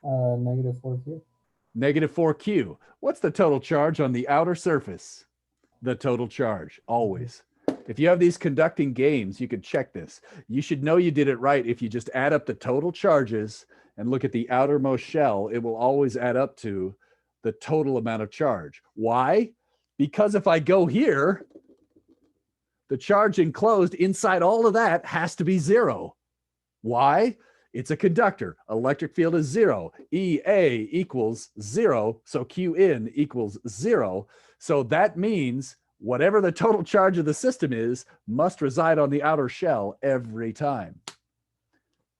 Negative 4Q. Negative 4Q. What's the total charge on the outer surface? The total charge, always. If you have these conducting games, you could check this. You should know you did it right. If you just add up the total charges and look at the outermost shell, it will always add up to the total amount of charge. Why? Because if I go here, the charge enclosed inside all of that has to be 0. Why? It's a conductor. Electric field is 0. EA equals 0. So QN equals 0. So that means whatever the total charge of the system is must reside on the outer shell every time.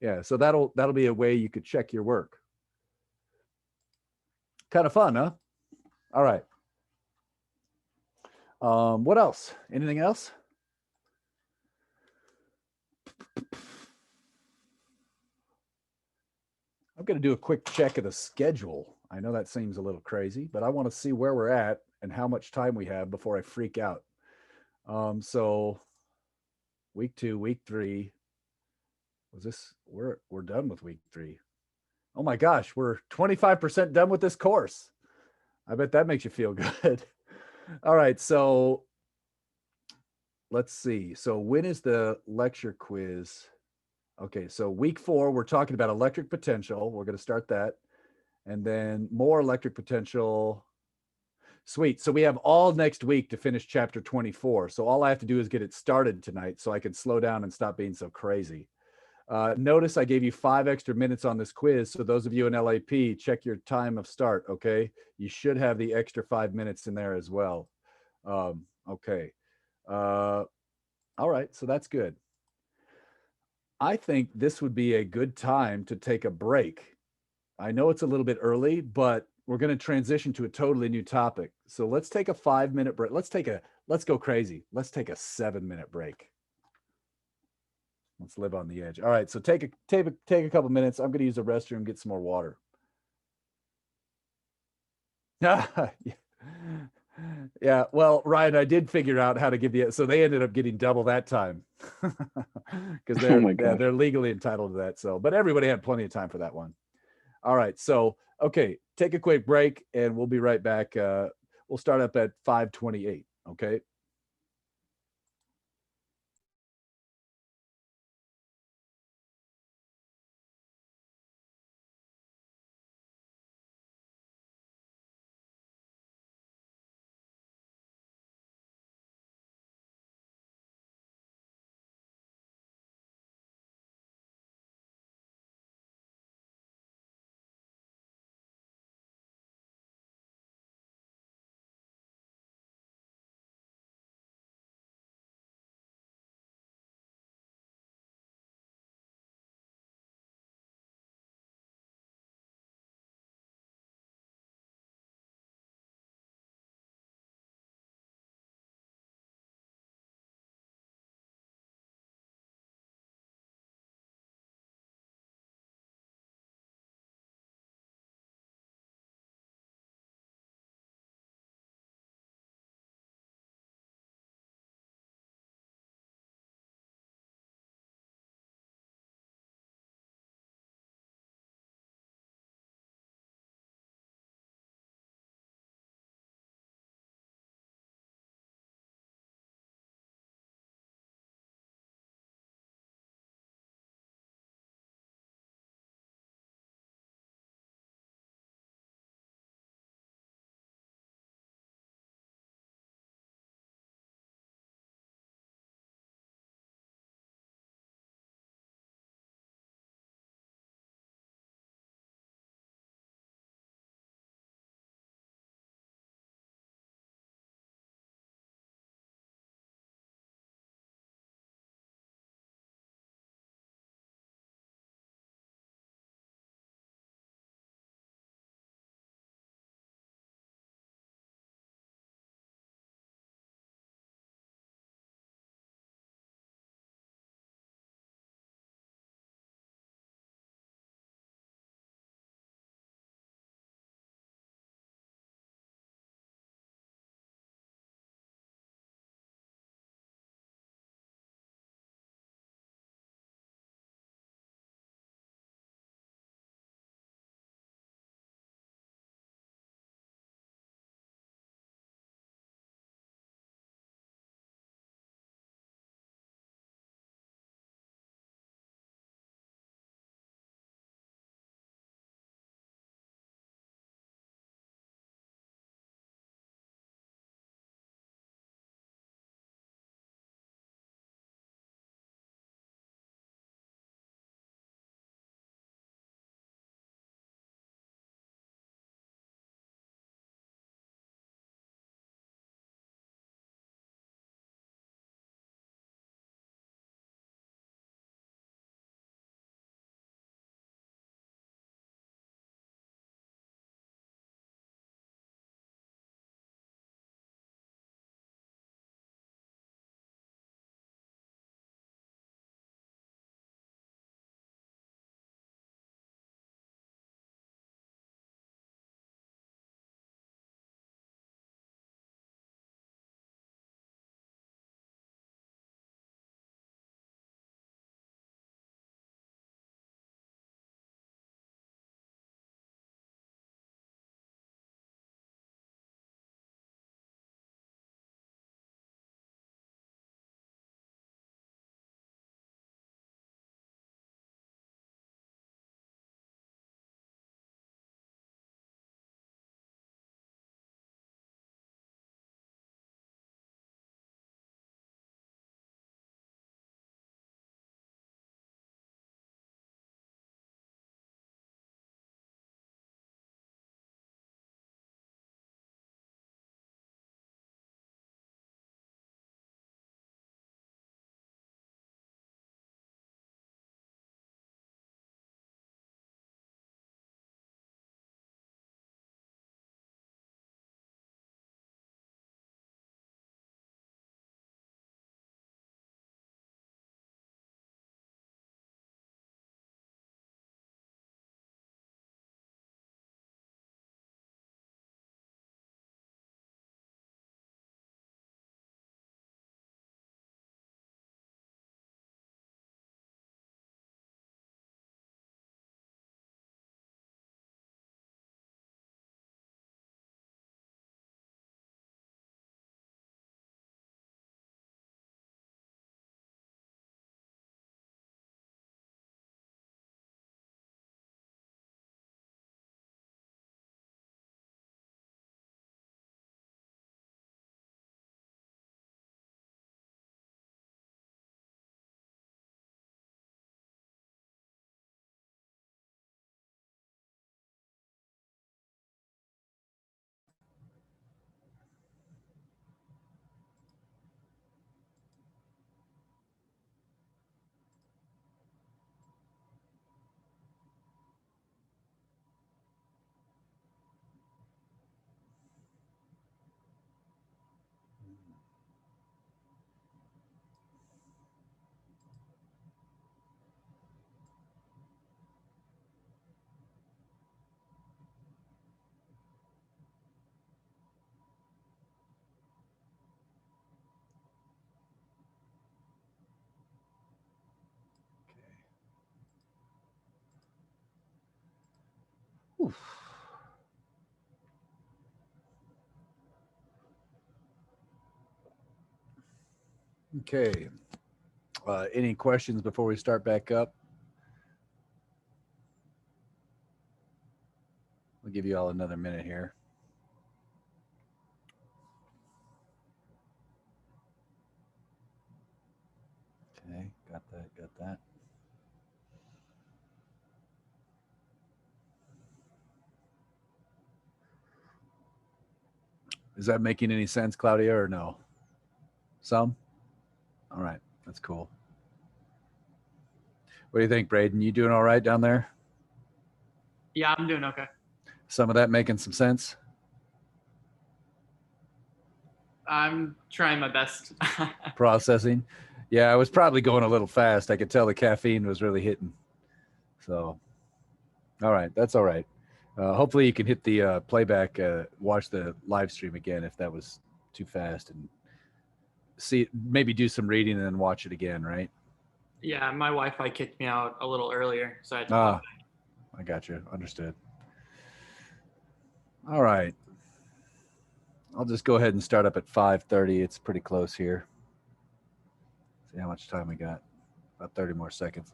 Yeah, so that'll be a way you could check your work. Kind of fun, huh? All right. What else? Anything else? I'm going to do a quick check of the schedule. I know that seems a little crazy, but I want to see where we're at and how much time we have before I freak out. So week 2, week 3, was this, we're done with week 3. Oh my gosh, we're 25% done with this course. I bet that makes you feel good. All right, so let's see. So when is the lecture quiz? Okay, so week 4, we're talking about electric potential. We're going to start that. And then more electric potential. Sweet. So we have all next week to finish chapter 24. So all I have to do is get it started tonight so I can slow down and stop being so crazy. Notice I gave you 5 extra minutes on this quiz. So those of you in LAP, check your time of start, okay? You should have the extra 5 minutes in there as well. Okay. All right, so that's good. I think this would be a good time to take a break. I know it's a little bit early, but we're going to transition to a totally new topic. So let's take a 5-minute break. Let's go crazy. Let's take a 7-minute break. Let's live on the edge. All right, so take a couple minutes. I'm going to use the restroom, get some more water. Yeah, well, Ryan, I did figure out how to give the, so they ended up getting double that time because they're legally entitled to that. So, but everybody had plenty of time for that one. All right, so okay, take a quick break and we'll be right back. We'll start up at 5:28. Okay. Oof. Okay. Any questions before we start back up? I'll give you all another minute here. Okay, got that. Is that making any sense, Claudia, or no? Some? All right, that's cool. What do you think, Braden? You doing all right down there? Yeah, I'm doing okay. Some of that making some sense? I'm trying my best. Processing? Yeah, I was probably going a little fast. I could tell the caffeine was really hitting. So, all right, that's all right. Hopefully you can hit the playback, watch the live stream again if that was too fast, and see, maybe do some reading and then watch it again, right? Yeah, my Wi-Fi kicked me out a little earlier, so I had to pop back. I got you. Understood. All right. I'll just go ahead and start up at 5:30. It's pretty close here. See how much time we got. About 30 more seconds.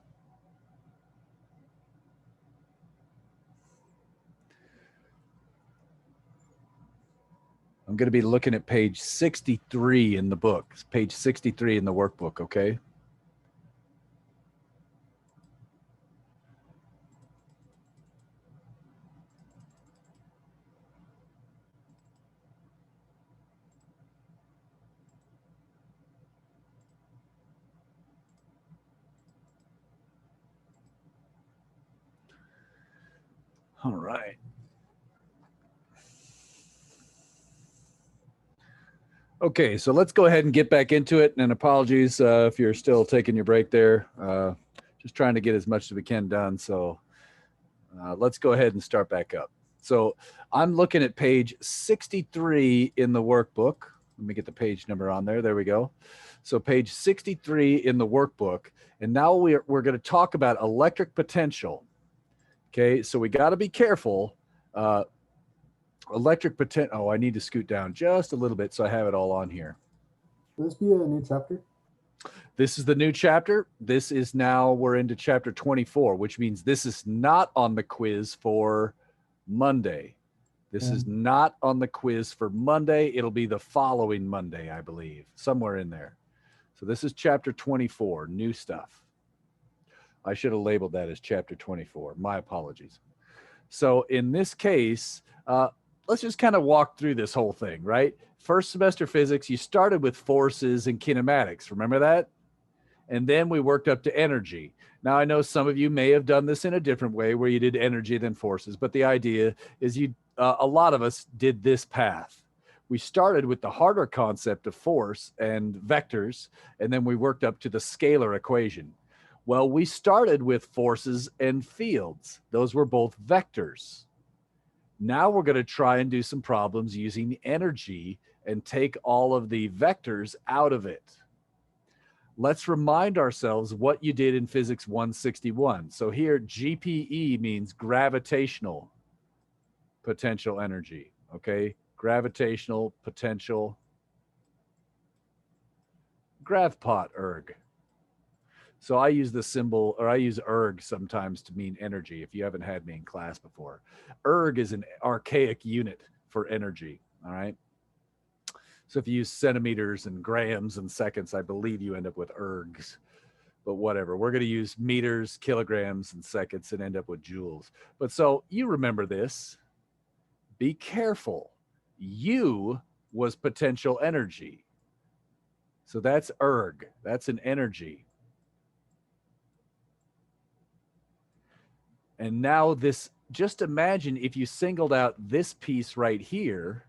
I'm going to be looking at page 63 in the book. It's page 63 in the workbook, okay? All right. Okay, so let's go ahead and get back into it. And apologies if you're still taking your break there. Just trying to get as much as we can done. So let's go ahead and start back up. So I'm looking at page 63 in the workbook. Let me get the page number on there. There we go. So page 63 in the workbook. And now we're going to talk about electric potential. Okay, so we got to be careful. Electric potential. Oh, I need to scoot down just a little bit so I have it all on here. Will this be a new chapter? This is the new chapter. This is now, we're into chapter 24, which means this is not on the quiz for Monday. This is not on the quiz for Monday. It'll be the following Monday, I believe, somewhere in there. So this is chapter 24, new stuff. I should have labeled that as chapter 24. My apologies. So in this case, let's just kind of walk through this whole thing, right? First semester physics, you started with forces and kinematics. Remember that? And then we worked up to energy. Now, I know some of you may have done this in a different way where you did energy then forces, but the idea is a lot of us did this path. We started with the harder concept of force and vectors, and then we worked up to the scalar equation. Well, we started with forces and fields. Those were both vectors. Now we're going to try and do some problems using energy and take all of the vectors out of it. Let's remind ourselves what you did in physics 161. So here, GPE means gravitational potential energy, okay? Gravitational potential, gravpot erg. So I use the symbol, or I use erg sometimes to mean energy if you haven't had me in class before. Erg is an archaic unit for energy, all right? So if you use centimeters and grams and seconds, I believe you end up with ergs, but whatever. We're going to use meters, kilograms, and seconds and end up with joules. But so you remember this. Be careful. U was potential energy. So that's erg. That's an energy. And now this, just imagine if you singled out this piece right here,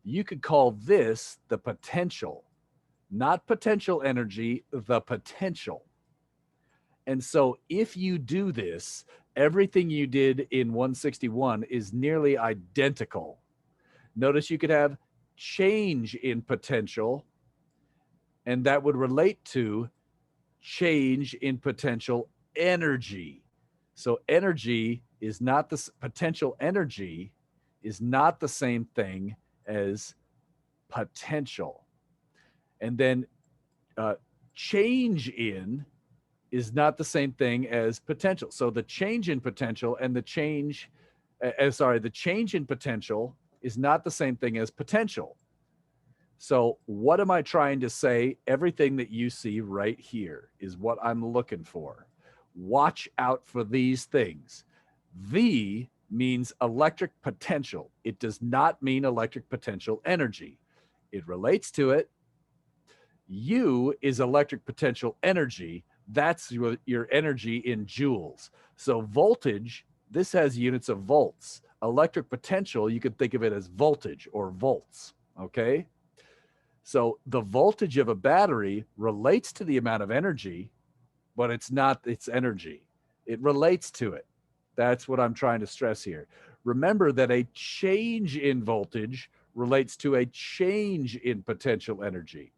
you could call this the potential, not potential energy, the potential. And so if you do this, everything you did in 161 is nearly identical. Notice you could have change in potential, and that would relate to change in potential energy. So energy is not the potential energy is not the same thing as potential. And then change in is not the same thing as potential. So the change in potential and the change in potential is not the same thing as potential. So what am I trying to say? Everything that you see right here is what I'm looking for. Watch out for these things. V means electric potential. It does not mean electric potential energy. It relates to it. U is electric potential energy. That's your energy in joules. So voltage, this has units of volts. Electric potential, you could think of it as voltage or volts, okay? So the voltage of a battery relates to the amount of energy, but it's not its energy. It relates to it. That's what I'm trying to stress here. Remember that a change in voltage relates to a change in potential energy.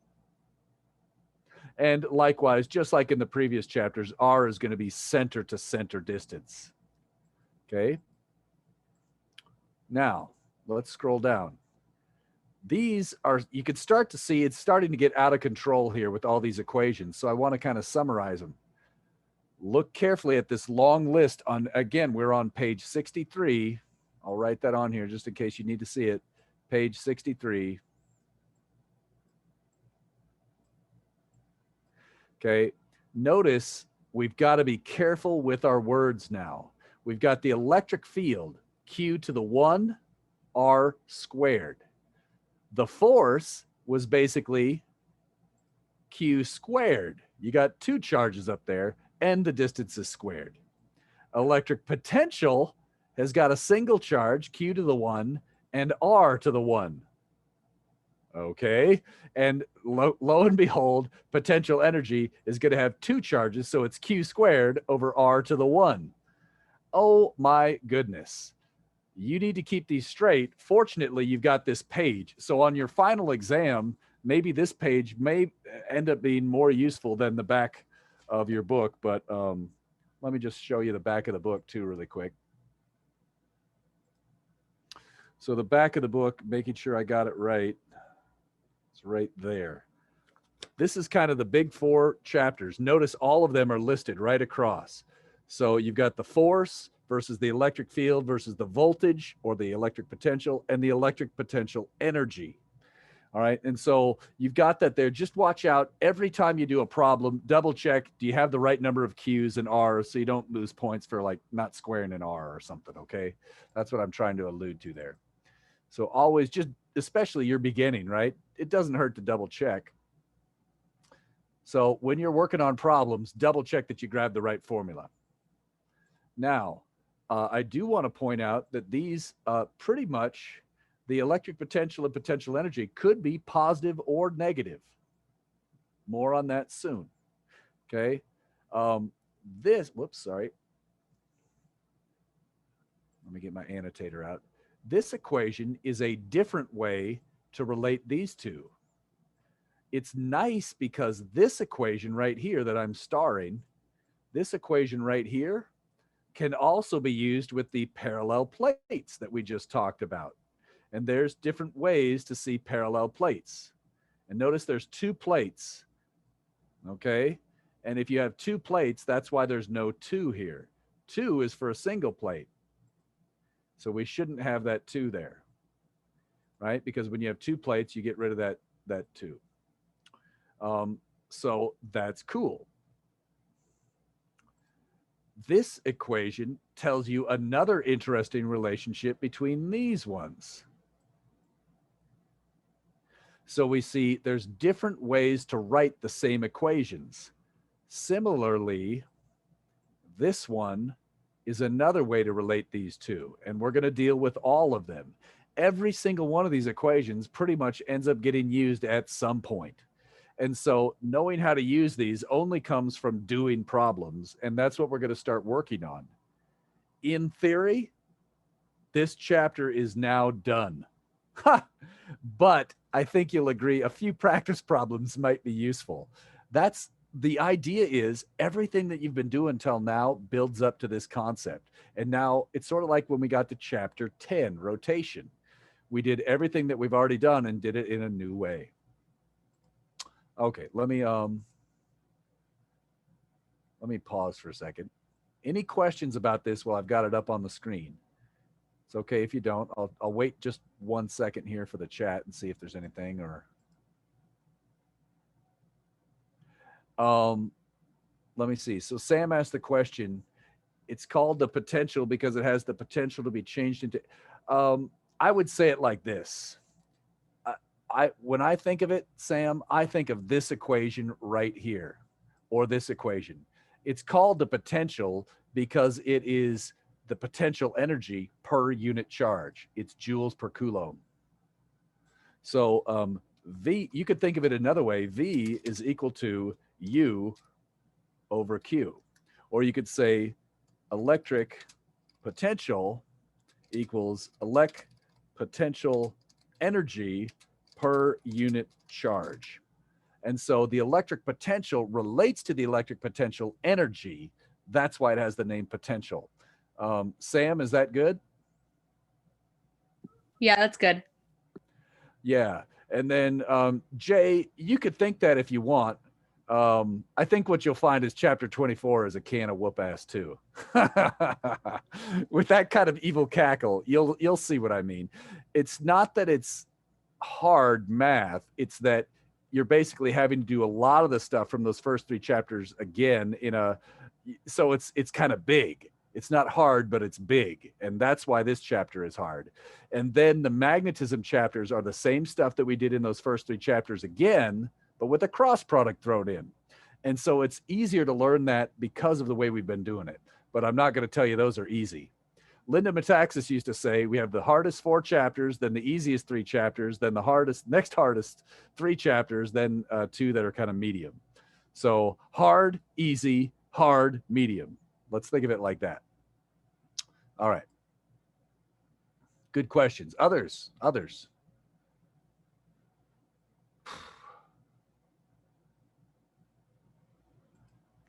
And likewise, just like in the previous chapters, R is going to be center to center distance. Okay. Now, let's scroll down. These are, you can start to see it's starting to get out of control here with all these equations. So I want to kind of summarize them. Look carefully at this long list on, again, we're on page 63. I'll write that on here just in case you need to see it. Page 63. Okay, notice we've got to be careful with our words now. We've got the electric field, Q to the 1, R squared. The force was basically Q squared. You got two charges up there, and the distance is squared. Electric potential has got a single charge, Q to the 1, and R to the 1. Okay, and lo and behold, potential energy is going to have two charges, so it's Q squared over R to the 1. Oh my goodness. You need to keep these straight. Fortunately, you've got this page. So on your final exam, maybe this page may end up being more useful than the back of your book, but let me just show you the back of the book too really quick. So the back of the book, making sure I got it right. It's right there. This is kind of the big four chapters. Notice all of them are listed right across. So you've got the force versus the electric field versus the voltage or the electric potential and the electric potential energy. All right. And so you've got that there. Just watch out every time you do a problem, double check. Do you have the right number of Q's and R's so you don't lose points for like not squaring an R or something. Okay. That's what I'm trying to allude to there. So always just, especially you're beginning, right? It doesn't hurt to double check. So when you're working on problems, double check that you grab the right formula. Now, I do want to point out that these pretty much the electric potential and potential energy could be positive or negative. More on that soon. Okay. Whoops, sorry. Let me get my annotator out. This equation is a different way to relate these two. It's nice because this equation right here that I'm starring, this equation right here can also be used with the parallel plates that we just talked about. And there's different ways to see parallel plates. And notice there's two plates, okay? And if you have two plates, that's why there's no 2 here. 2 is for a single plate. So we shouldn't have that 2 there, right? Because when you have 2 plates, you get rid of that 2. So that's cool. This equation tells you another interesting relationship between these ones. So we see there's different ways to write the same equations. Similarly, this one is another way to relate these two, and we're going to deal with all of them. Every single one of these equations pretty much ends up getting used at some point. And so knowing how to use these only comes from doing problems, and that's what we're going to start working on. In theory, this chapter is now done. But I think you'll agree a few practice problems might be useful. That's the idea is everything that you've been doing till now builds up to this concept. And now it's sort of like when we got to chapter 10, rotation. We did everything that we've already done and did it in a new way. Okay, let me pause for a second. Any questions about this while I've got it up on the screen? It's okay if you don't. I'll wait just 1 second here for the chat and see if there's anything. Or let me see. So Sam asked the question. It's called the potential because it has the potential to be changed into. I would say it like this. When I think of it, Sam, I think of this equation right here, or this equation. It's called the potential because it is the potential energy per unit charge. It's joules per coulomb. So V, you could think of it another way. V is equal to U over Q. Or you could say electric potential equals potential energy per unit charge. And so the electric potential relates to the electric potential energy. That's why it has the name potential. Sam, is that good? Yeah, that's good. Yeah. And then Jay, you could think that if you want. I think what you'll find is chapter 24 is a can of whoop ass too. With that kind of evil cackle, you'll see what I mean. It's not that it's hard math, it's that you're basically having to do a lot of the stuff from those first 3 chapters again so it's kind of big. It's not hard, but it's big. And that's why this chapter is hard. And then the magnetism chapters are the same stuff that we did in those first 3 chapters again, but with a cross product thrown in. And so it's easier to learn that because of the way we've been doing it. But I'm not going to tell you those are easy. Linda Metaxas used to say, we have the hardest 4 chapters, then the easiest 3 chapters, then the next hardest 3 chapters, then 2 that are kind of medium. So hard, easy, hard, medium. Let's think of it like that. All right. Good questions. Others.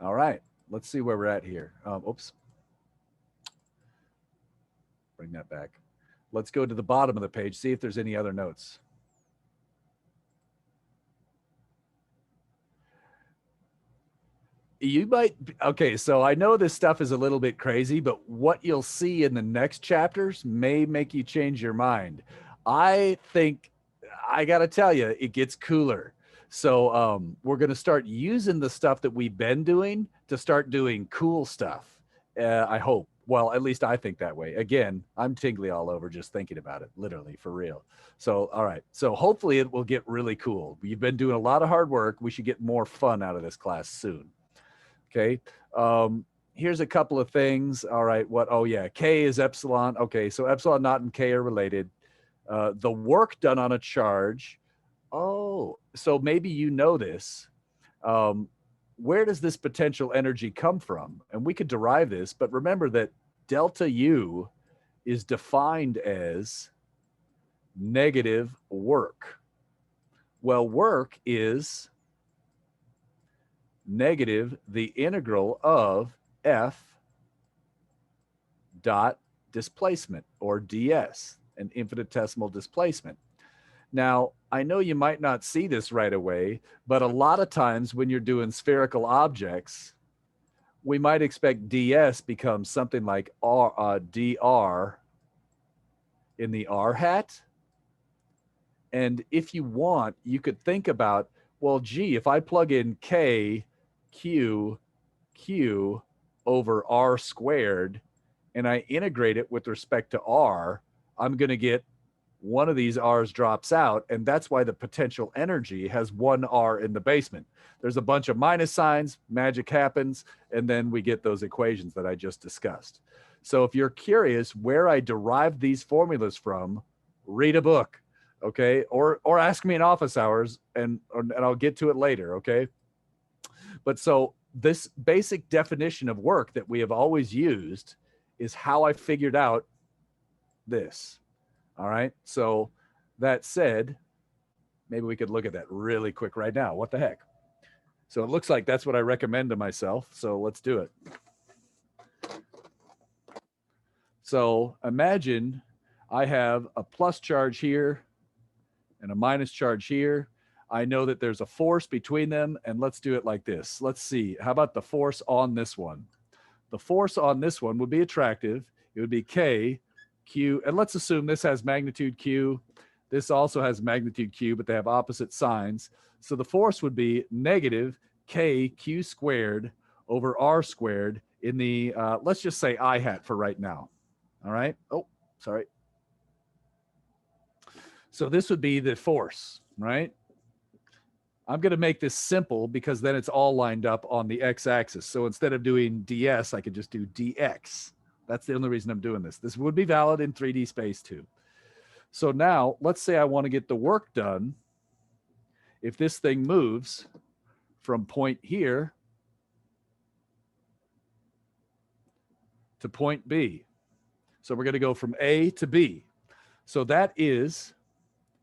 All right. Let's see where we're at here. Oops. Bring that back. Let's go to the bottom of the page, see if there's any other notes. You might, okay, so I know this stuff is a little bit crazy, but what you'll see in the next chapters may make you change your mind. I think, I got to tell you, it gets cooler. So we're going to start using the stuff that we've been doing to start doing cool stuff, I hope. Well, at least I think that way. Again, I'm tingly all over just thinking about it, literally, for real. So, all right. So hopefully it will get really cool. You've been doing a lot of hard work. We should get more fun out of this class soon. Okay. Here's a couple of things. All right. Oh, yeah. K is epsilon. Okay. So epsilon naught and K are related. The work done on a charge. Oh, so maybe you know this. Where does this potential energy come from? And we could derive this, but remember that delta U is defined as negative work. Well, work is negative the integral of F dot displacement, or ds, an infinitesimal displacement. Now, I know you might not see this right away, but a lot of times when you're doing spherical objects, we might expect ds becomes something like dr in the r hat. And if you want, you could think about, well, gee, if I plug in k q over r squared and I integrate it with respect to r, I'm going to get one of these r's drops out, and that's why the potential energy has 1 r in the basement. There's a bunch of minus signs, magic happens, and then we get those equations that I just discussed. So if you're curious where I derived these formulas from, read a book, okay? Or ask me in office hours, and I'll get to it later, okay? But so this basic definition of work that we have always used is how I figured out this. All right. So that said, maybe we could look at that really quick right now. What the heck? So it looks like that's what I recommend to myself. So let's do it. So imagine I have a plus charge here and a minus charge here. I know that there's a force between them, and let's do it like this. Let's see. How about the force on this one? The force on this one would be attractive. It would be K, Q, and let's assume this has magnitude Q. This also has magnitude Q, but they have opposite signs. So the force would be negative K Q squared over R squared in the, let's just say I hat for right now. All right. Oh, sorry. So this would be the force, right? I'm going to make this simple because then it's all lined up on the x-axis. So instead of doing ds, I could just do dx. That's the only reason I'm doing this. This would be valid in 3D space too. So now let's say I want to get the work done. If this thing moves from point here to point B. So we're going to go from A to B. So that is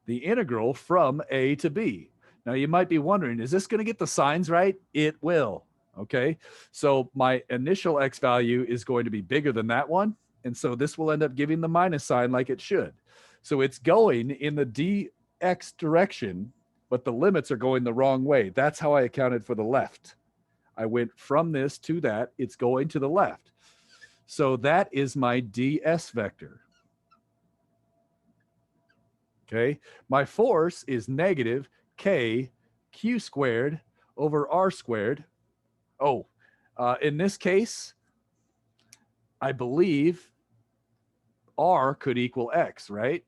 the integral from A to B. Now you might be wondering, is this going to get the signs right? It will. Okay. So my initial X value is going to be bigger than that one. And so this will end up giving the minus sign like it should. So it's going in the dx direction, but the limits are going the wrong way. That's how I accounted for the left. I went from this to that. It's going to the left. So that is my ds vector. Okay. My force is negative K Q squared over R squared. Oh, in this case, I believe R could equal X, right?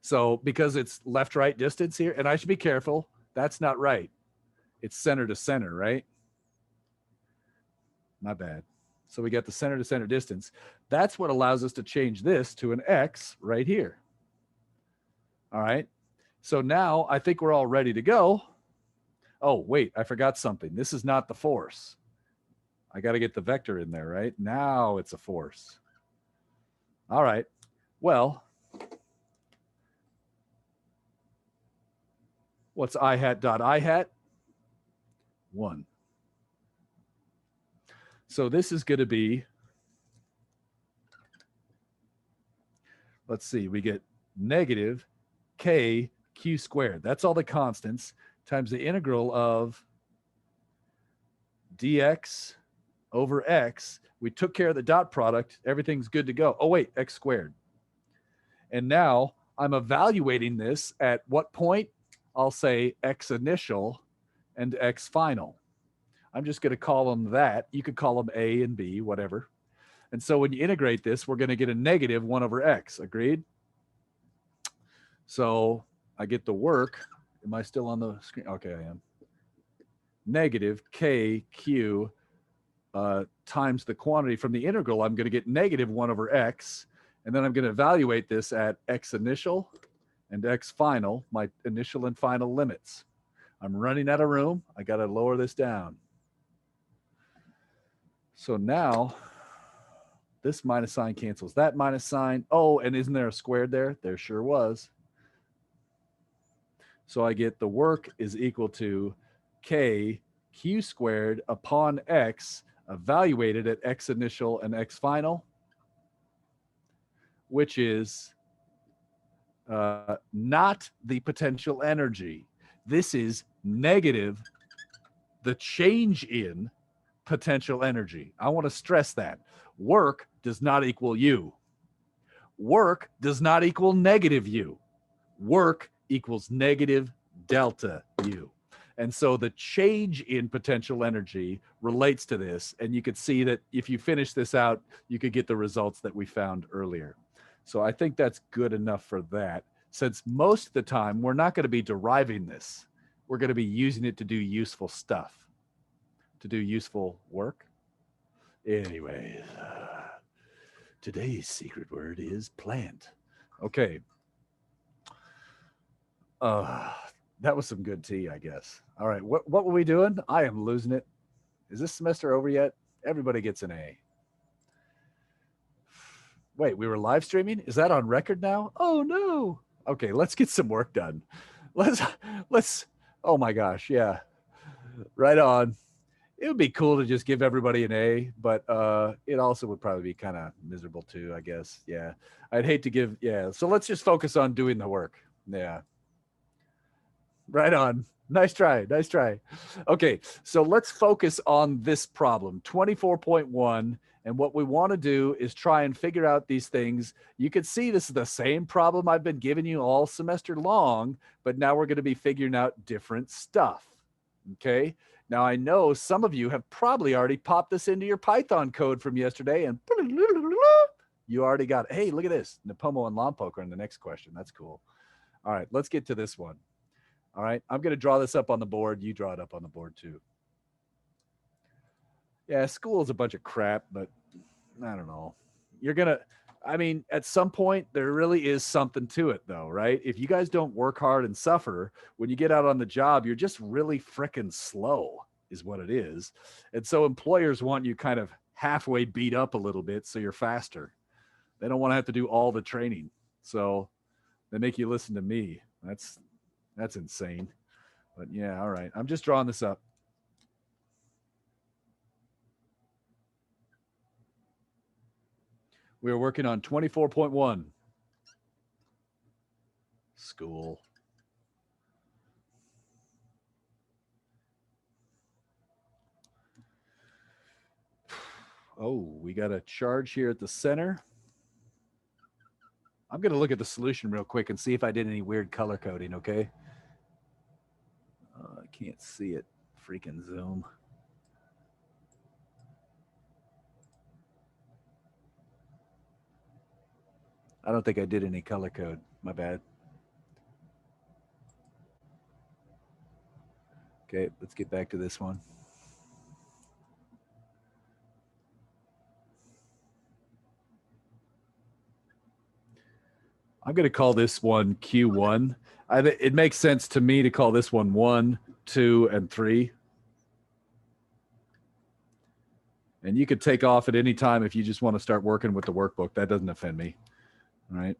So because it's left-right distance here, and I should be careful, that's not right. It's center to center, right? My bad. So we got the center to center distance. That's what allows us to change this to an X right here. All right. So now I think we're all ready to go. Oh, wait, I forgot something. This is not the force. I got to get the vector in there, right? Now it's a force. All right. Well, what's I hat dot I hat? 1. So this is going to be, let's see, we get negative K Q squared. That's all the constants times the integral of dx over x. We took care of the dot product. Everything's good to go. Oh, wait, x squared. And now I'm evaluating this at what point? I'll say x initial and x final. I'm just going to call them that. You could call them A and B, whatever. And so when you integrate this, we're going to get a negative 1 over x. Agreed? So I get the work. Am I still on the screen? Okay, I am. Negative KQ times the quantity from the integral. I'm going to get negative 1 over x. And then I'm going to evaluate this at x initial and x final, my initial and final limits. I'm running out of room. I got to lower this down. So now this minus sign cancels that minus sign. Oh, and isn't there a squared there? There sure was. So I get the work is equal to K Q squared upon X evaluated at X initial and X final, which is not the potential energy. This is negative the change in potential energy. I want to stress that. Work does not equal U. Work does not equal negative U. Work equals negative delta U. And so the change in potential energy relates to this. And you could see that if you finish this out, you could get the results that we found earlier. So I think that's good enough for that. Since most of the time, we're not going to be deriving this. We're going to be using it to do useful stuff, to do useful work. Anyway, today's secret word is plant. Okay. That was some good tea, I guess. All right, what were we doing? I am losing it. Is this semester over yet? Everybody gets an A. Wait, we were live streaming? Is that on record now? Oh no. Okay, let's get some work done. Let's Oh my gosh, yeah. Right on. It would be cool to just give everybody an A, but it also would probably be kind of miserable too, I guess. Yeah. I'd hate to give, yeah. So let's just focus on doing the work. Yeah. Right on. Nice try. Nice try. Okay. So let's focus on this problem 24.1. And what we want to do is try and figure out these things. You can see this is the same problem I've been giving you all semester long, but now we're going to be figuring out different stuff. Okay. Now I know some of you have probably already popped this into your Python code from yesterday and you already got it. Hey, look at this. Napomo and Lompoc are in the next question. That's cool. All right, let's get to this one. All right, I'm going to draw this up on the board. You draw it up on the board too. Yeah, school is a bunch of crap, but I don't know. You're going to, I mean, at some point, there really is something to it though, right? If you guys don't work hard and suffer, when you get out on the job, you're just really freaking slow is what it is. And so employers want you kind of halfway beat up a little bit so you're faster. They don't want to have to do all the training. So they make you listen to me. That's insane. But yeah, all right. I'm just drawing this up. We are working on 24.1. School. Oh, we got a charge here at the center. I'm going to look at the solution real quick and see if I did any weird color coding, okay? I can't see it. Freaking Zoom. I don't think I did any color code. My bad. Okay, let's get back to this one. I'm going to call this one Q1. It makes sense to me to call this one 1, 2, and 3. And you could take off at any time if you just want to start working with the workbook. That doesn't offend me. All right.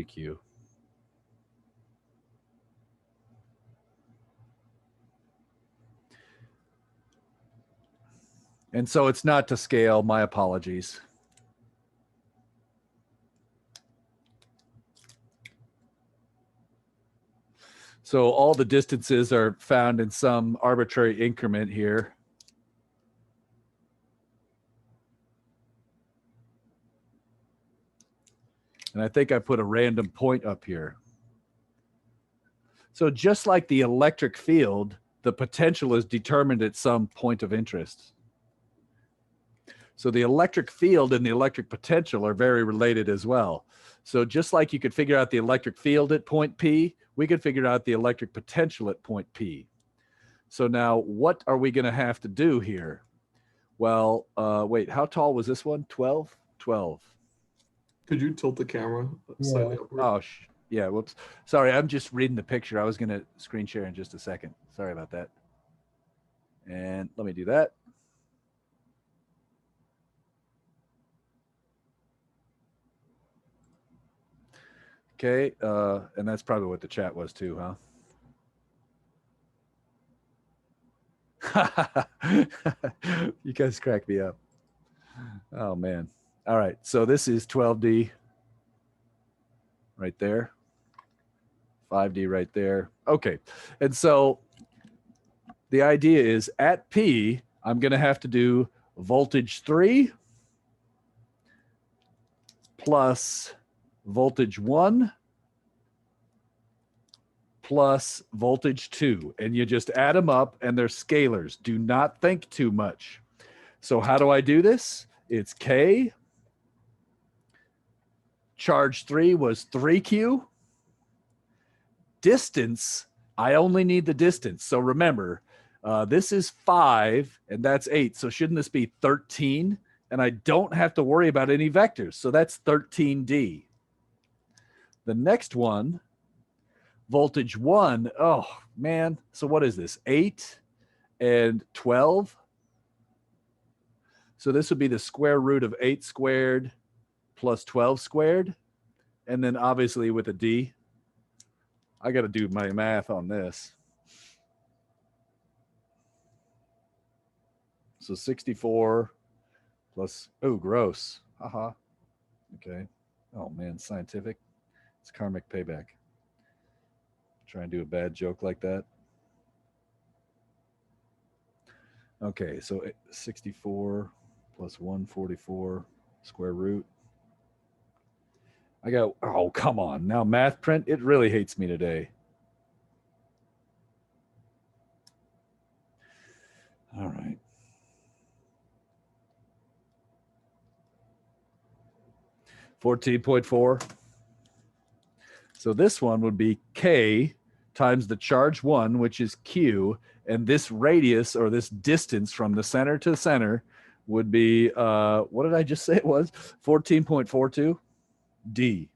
Q. And so it's not to scale. My apologies. So all the distances are found in some arbitrary increment here. And I think I put a random point up here. So just like the electric field, the potential is determined at some point of interest. So the electric field and the electric potential are very related as well. So just like you could figure out the electric field at point P, we could figure out the electric potential at point P. So now what are we going to have to do here? Well, wait, how tall was this one? 12? 12. Could you tilt the camera slightly upward? Oh, yeah. Whoops. Sorry, I'm just reading the picture. I was going to screen share in just a second. Sorry about that. And let me do that. Okay. And that's probably what the chat was too, huh? You guys crack me up. Oh, man. All right. So this is 12D right there. 5D right there. Okay. And so the idea is at P, I'm going to have to do voltage 3 plus voltage 1 plus voltage 2. And you just add them up and they're scalars. Do not think too much. So how do I do this? It's K. Charge 3 was 3Q. distance, I only need the distance. So remember, this is 5 and that's 8. So shouldn't this be 13? And I don't have to worry about any vectors. So that's 13D. The next one, voltage 1. Oh, man. So what is this? 8 and 12. So this would be the square root of 8 squared plus 12 squared. And then obviously with a D, I got to do my math on this. So 64 plus, oh, gross. Haha. Okay. Oh, man, scientific. It's karmic payback. Try and do a bad joke like that. Okay, so 64 plus 144 square root. I got, oh, come on. Now math print, it really hates me today. All right. $14.4. So this one would be K times the charge 1, which is Q, and this radius or this distance from the center to the center would be, what did I just say it was? 14.42 D.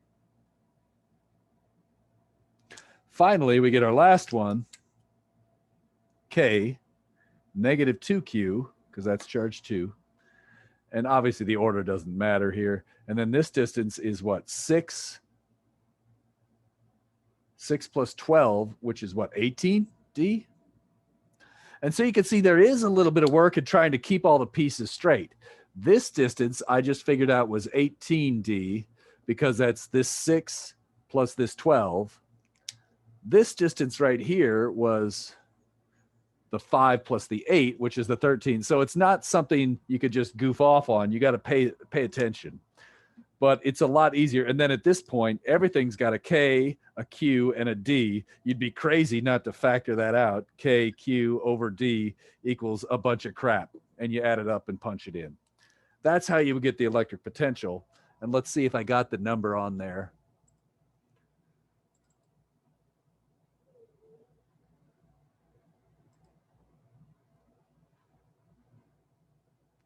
Finally, we get our last one, K, negative 2Q, because that's charge 2. And obviously the order doesn't matter here. And then this distance is what? 6 plus 12, which is what? 18 D? And so you can see there is a little bit of work in trying to keep all the pieces straight. This distance I just figured out was 18D because that's this 6 plus this 12. This distance right here was the 5 plus the 8, which is the 13. So it's not something you could just goof off on. You got to pay attention. But it's a lot easier. And then at this point, everything's got a K, a Q, and a D. You'd be crazy not to factor that out. K, Q over D equals a bunch of crap. And you add it up and punch it in. That's how you would get the electric potential. And let's see if I got the number on there.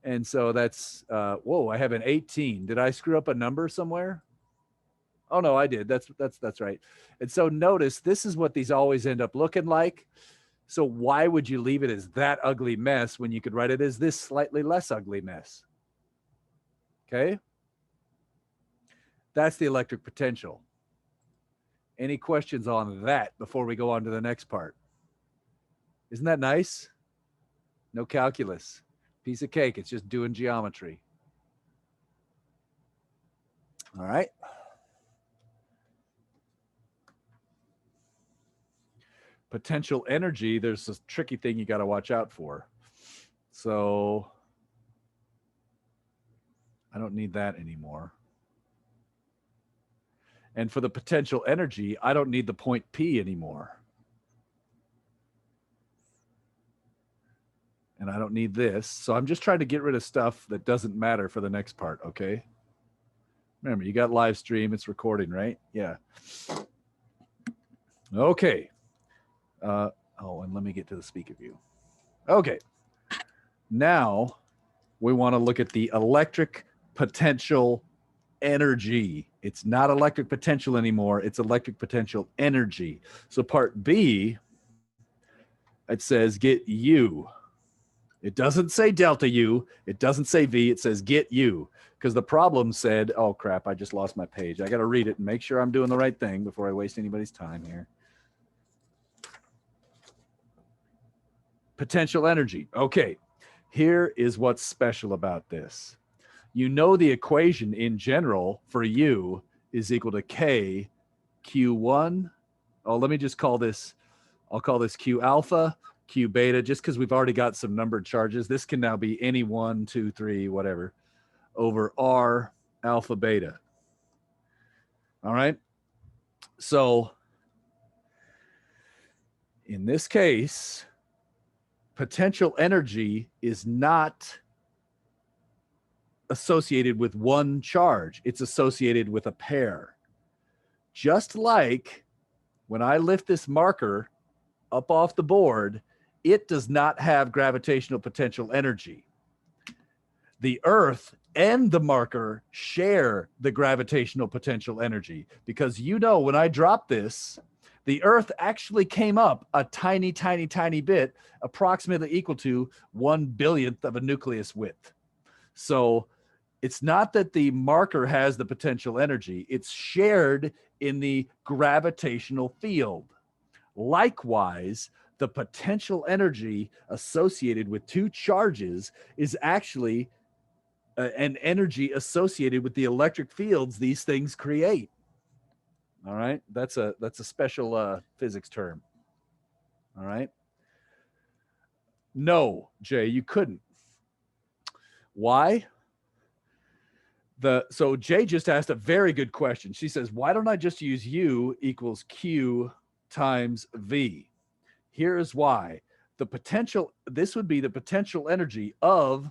And so that's, whoa, I have an 18. Did I screw up a number somewhere? Oh, no, I did. That's right. And so notice this is what these always end up looking like. So why would you leave it as that ugly mess when you could write it as this slightly less ugly mess? Okay. That's the electric potential. Any questions on that before we go on to the next part? Isn't that nice? No calculus. Piece of cake. It's just doing geometry. All right. Potential energy, there's a tricky thing you got to watch out for. So I don't need that anymore. And for the potential energy, I don't need the point P anymore. And I don't need this. So I'm just trying to get rid of stuff that doesn't matter for the next part, okay? Remember, you got live stream, it's recording, right? Yeah. Okay. Oh, and let me get to the speaker view. Okay. Now we want to look at the electric potential energy. It's not electric potential anymore. It's electric potential energy. So part B, it says get U. It doesn't say delta U. It doesn't say V. It says get U because the problem said, oh, crap, I just lost my page. I got to read it and make sure I'm doing the right thing before I waste anybody's time here. Potential energy. Okay, here is what's special about this. You know the equation in general for U is equal to K Q1. Oh, let me just call this, I'll call this Q alpha, Q beta, just because we've already got some numbered charges. This can now be any 1, 2, 3, whatever, over R alpha beta. All right. So in this case, potential energy is not associated with one charge. It's associated with a pair. Just like When I lift this marker up off the board, it does not have gravitational potential energy. The Earth and the marker share the gravitational potential energy, because when I drop this, the Earth actually came up a tiny, tiny, tiny bit, approximately equal to 1/1000th of a nucleus width. So it's not that the marker has the potential energy, it's shared in the gravitational field. Likewise, the potential energy associated with two charges is actually an energy associated with the electric fields these things create. All right, that's a special physics term. All right. No, Jay, you couldn't. Why? So Jay just asked a very good question. She says, why don't I just use U equals Q times V? Here's why. This would be the potential energy of,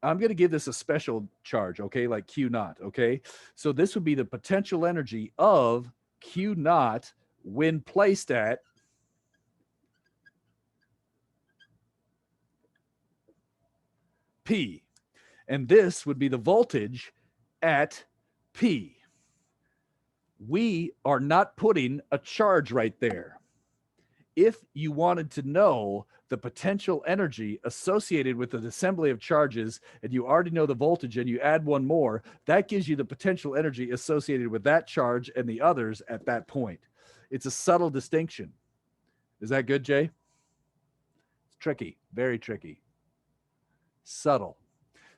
I'm going to give this a special charge, okay, like Q naught, okay? So this would be the potential energy of Q naught when placed at P. And this would be the voltage at P. We are not putting a charge right there. If you wanted to know the potential energy associated with an assembly of charges, and you already know the voltage and you add one more, that gives you the potential energy associated with that charge and the others at that point. It's a subtle distinction. Is that good, Jay? It's tricky, very tricky. Subtle.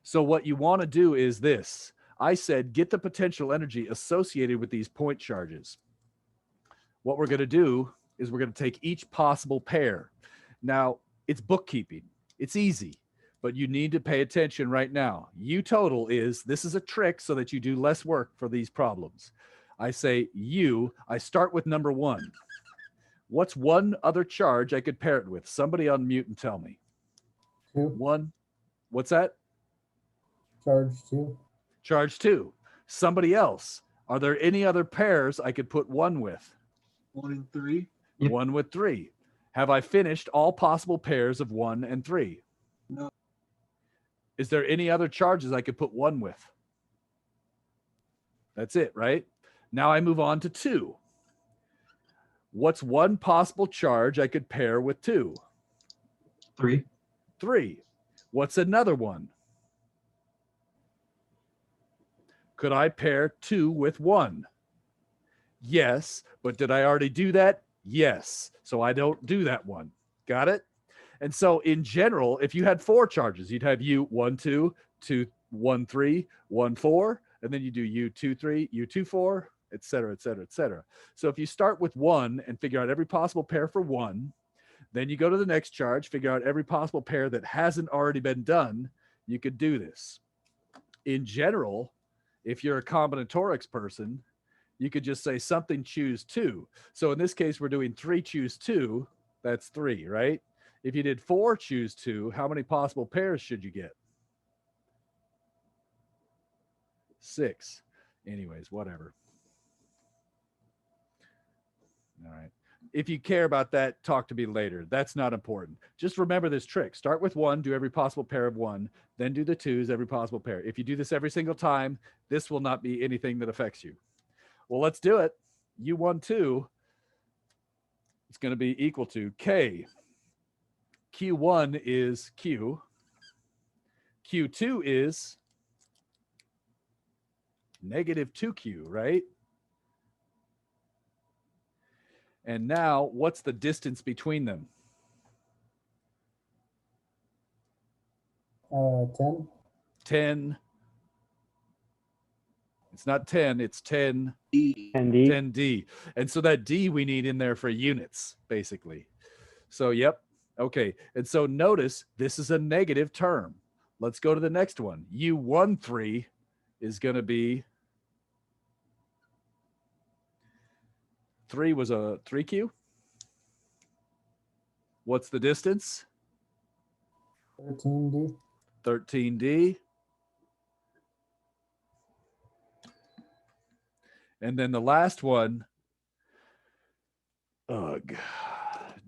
So what you want to do is this. I said, get the potential energy associated with these point charges. What we're going to do is we're going to take each possible pair. Now, it's bookkeeping. It's easy, but you need to pay attention right now. U total this is a trick so that you do less work for these problems. I say I start with number 1. What's one other charge I could pair it with? Somebody unmute and tell me. 2. 1. What's that? Charge 2. Charge 2. Somebody else. Are there any other pairs I could put 1 with? 1 and 3. Yep. 1 with 3. Have I finished all possible pairs of 1 and 3? No. Is there any other charges I could put 1 with? That's it, right? Now I move on to 2. What's one possible charge I could pair with 2? 3. 3. What's another one? Could I pair 2 with 1? Yes, but did I already do that? Yes. So I don't do that one. Got it? And so in general, if you had 4 charges, you'd have U 1 2, 2 1 3, 1 4, and then you do U 2 3, U 2 4, et cetera, et cetera, et cetera. So if you start with 1 and figure out every possible pair for 1, then you go to the next charge, figure out every possible pair that hasn't already been done, you could do this. In general, if you're a combinatorics person, you could just say something choose 2. So in this case, we're doing 3 choose 2. That's 3, right? If you did 4 choose 2, how many possible pairs should you get? 6. Anyways, whatever. All right. If you care about that, talk to me later. That's not important. Just remember this trick. Start with 1, do every possible pair of 1, then do the 2s, every possible pair. If you do this every single time, this will not be anything that affects you. Well, let's do it. U1, 2, it's going to be equal to K. Q1 is Q. Q2 is negative 2Q, right? And now, what's the distance between them? 10. 10. It's not 10, it's 10. D. 10D. 10D. And so that D we need in there for units, basically. So, yep. Okay. And so notice this is a negative term. Let's go to the next one. U13 is going to be 3 was a 3Q. What's the distance? 13D. 13D. And then the last one Ugh.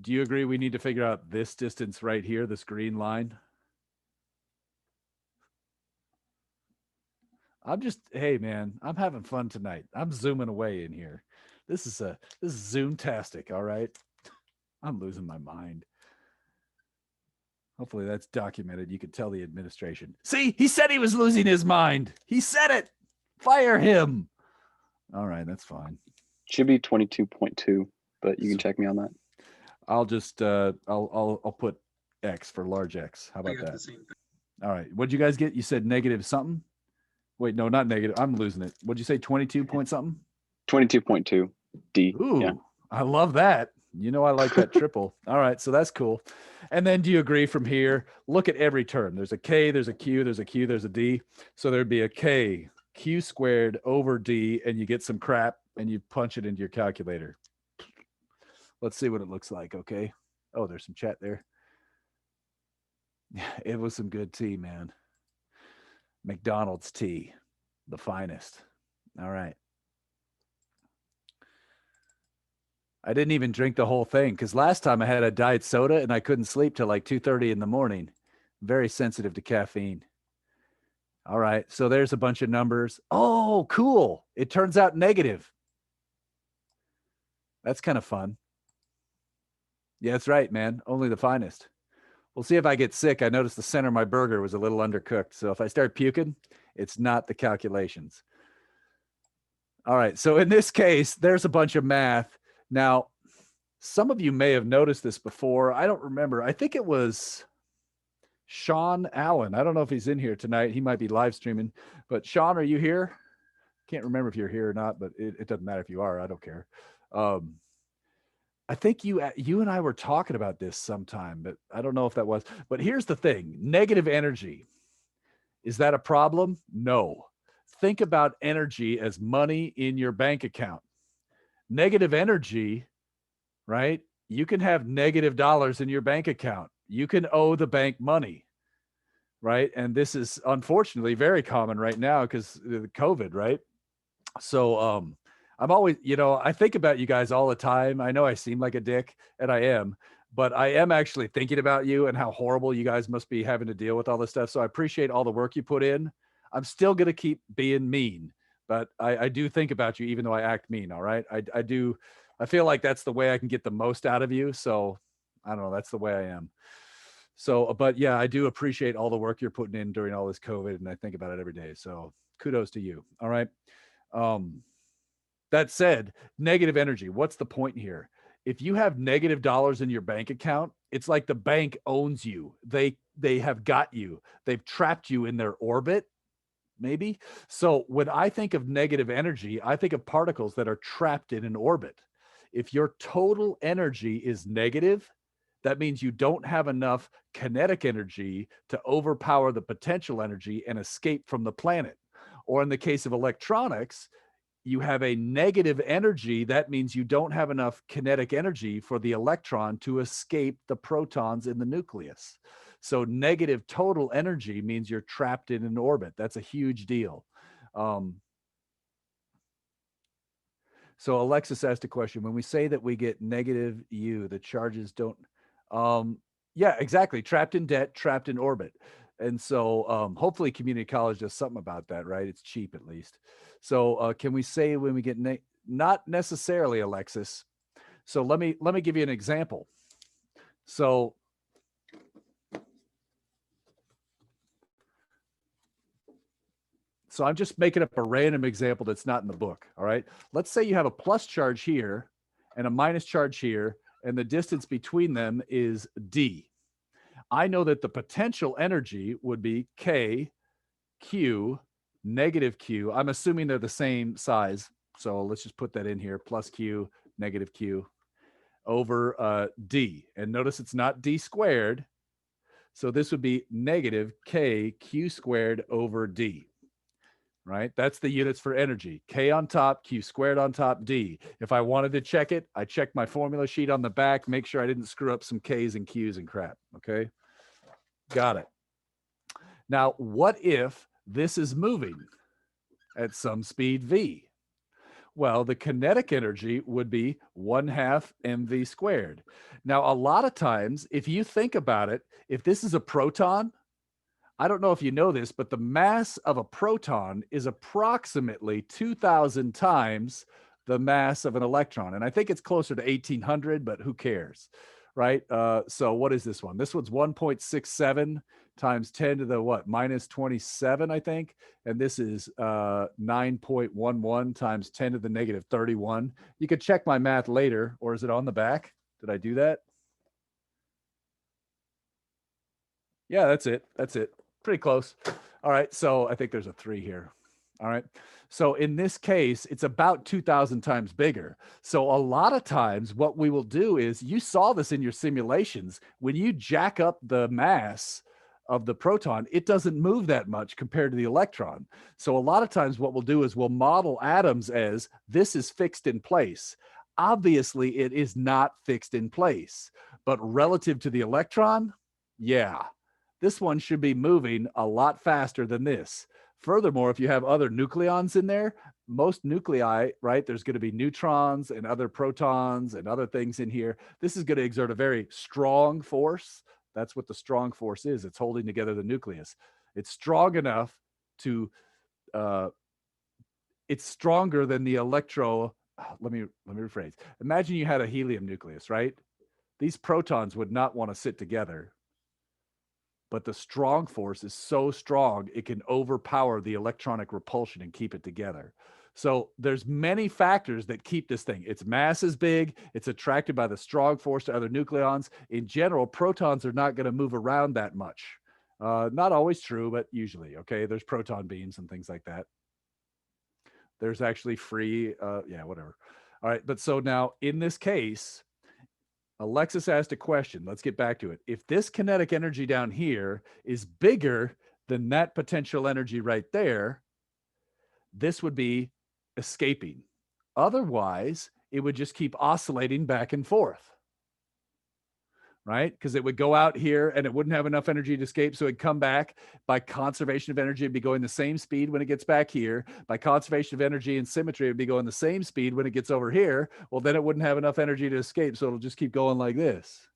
Do you agree we need to figure out this distance right here, this green line? Hey man, I'm having fun tonight. I'm zooming away in here. This is Zoom-tastic, all right? I'm losing my mind. Hopefully that's documented. You could tell the administration. See, he said he was losing his mind. He said it. Fire him. All right, that's fine. Should be 22.2, but you can check me on that. I'll just I'll put X for large X. How I about got the that? same thing. All right. What'd you guys get? You said negative something? Wait, no, not negative. I'm losing it. What'd you say? 22 point something? 22.2 D. Ooh, Yeah. I love that. You know, I like that triple. All right, so that's cool. And then do you agree from here? Look at every term. There's a K, there's a Q, there's a Q, there's a D. So there'd be a K, Q squared over D, and you get some crap and you punch it into your calculator. Let's see what it looks like, okay? Oh, there's some chat there. It was some good tea, man. McDonald's tea, the finest. All right. I didn't even drink the whole thing because last time I had a diet soda and I couldn't sleep till like 2:30 in the morning. Very sensitive to caffeine. All right. So there's a bunch of numbers. Oh, cool. It turns out negative. That's kind of fun. Yeah, that's right, man. Only the finest. We'll see if I get sick. I noticed the center of my burger was a little undercooked. So if I start puking, it's not the calculations. All right. So in this case, there's a bunch of math. Now, some of you may have noticed this before. I don't remember. I think it was Sean Allen. I don't know if he's in here tonight. He might be live streaming. But Sean, are you here? Can't remember if you're here or not, but it doesn't matter if you are. I don't care. I think you and I were talking about this sometime, but I don't know if that was. But here's the thing. Negative energy. Is that a problem? No. Think about energy as money in your bank account. Negative energy, right? You can have negative dollars in your bank account. You can owe the bank money, right? And this is unfortunately very common right now because of COVID, right? So I'm always, I think about you guys all the time. I know I seem like a dick, and I am, but I am actually thinking about you and how horrible you guys must be having to deal with all this stuff. So I appreciate all the work you put in. I'm still going to keep being mean. But I do think about you, even though I act mean. All right. I do. I feel like that's the way I can get the most out of you. So I don't know. That's the way I am. So, but yeah, I do appreciate all the work you're putting in during all this COVID. And I think about it every day. So kudos to you. All right. That said, negative energy. What's the point here? If you have negative dollars in your bank account, it's like the bank owns you. They have got you. They've trapped you in their orbit. Maybe. So when I think of negative energy, I think of particles that are trapped in an orbit. If your total energy is negative, that means you don't have enough kinetic energy to overpower the potential energy and escape from the planet. Or in the case of electronics, you have a negative energy. That means you don't have enough kinetic energy for the electron to escape the protons in the nucleus. So negative total energy means you're trapped in an orbit. That's a huge deal. So Alexis asked a question. When we say that we get negative U, the charges don't, yeah, exactly. Trapped in debt, trapped in orbit. And so hopefully community college does something about that, right? It's cheap at least. So can we say when we get, not necessarily, Alexis. So let me give you an example. So I'm just making up a random example that's not in the book. All right. Let's say you have a plus charge here and a minus charge here, and the distance between them is D. I know that the potential energy would be K, Q, negative Q. I'm assuming they're the same size. So let's just put that in here. Plus Q, negative Q over D. And notice it's not D squared. So this would be negative K, Q squared over D. Right? That's the units for energy. K on top, Q squared on top, D. If I wanted to check it, I check my formula sheet on the back, make sure I didn't screw up some Ks and Qs and crap. Okay. Got it. Now, what if this is moving at some speed V? Well, the kinetic energy would be 1/2 mv squared. Now, a lot of times, if you think about it, if this is a proton, I don't know if you know this, but the mass of a proton is approximately 2,000 times the mass of an electron. And I think it's closer to 1,800, but who cares, right? So what is this one? This one's 1.67 times 10 to the what? Minus 27, I think. And this is 9.11 times 10 to the negative 31. You could check my math later, or is it on the back? Did I do that? Yeah, that's it. That's it. Pretty close. All right. So I think there's a 3 here. All right. So in this case, it's about 2,000 times bigger. So a lot of times what we will do is, you saw this in your simulations, when you jack up the mass of the proton, it doesn't move that much compared to the electron. So a lot of times what we'll do is we'll model atoms as this is fixed in place. Obviously, it is not fixed in place, but relative to the electron, yeah, this one should be moving a lot faster than this. Furthermore, if you have other nucleons in there, most nuclei, right, there's going to be neutrons and other protons and other things in here. This is going to exert a very strong force. That's what the strong force is. It's holding together the nucleus. It's strong enough to, it's stronger than the let me rephrase. Imagine you had a helium nucleus, right? These protons would not want to sit together, but the strong force is so strong it can overpower the electronic repulsion and keep it together. So there's many factors that keep this thing. Its mass is big. It's attracted by the strong force to other nucleons. In general, protons are not going to move around that much. Not always true, but usually, okay? There's proton beams and things like that. There's actually free, yeah, whatever. All right, but so now in this case, Alexis asked a question. Let's get back to it. If this kinetic energy down here is bigger than that potential energy right there, this would be escaping. Otherwise, it would just keep oscillating back and forth, right? Because it would go out here and it wouldn't have enough energy to escape. So it'd come back. By conservation of energy, it'd be going the same speed when it gets back here. By conservation of energy and symmetry, it'd be going the same speed when it gets over here. Well, then it wouldn't have enough energy to escape. So it'll just keep going like this.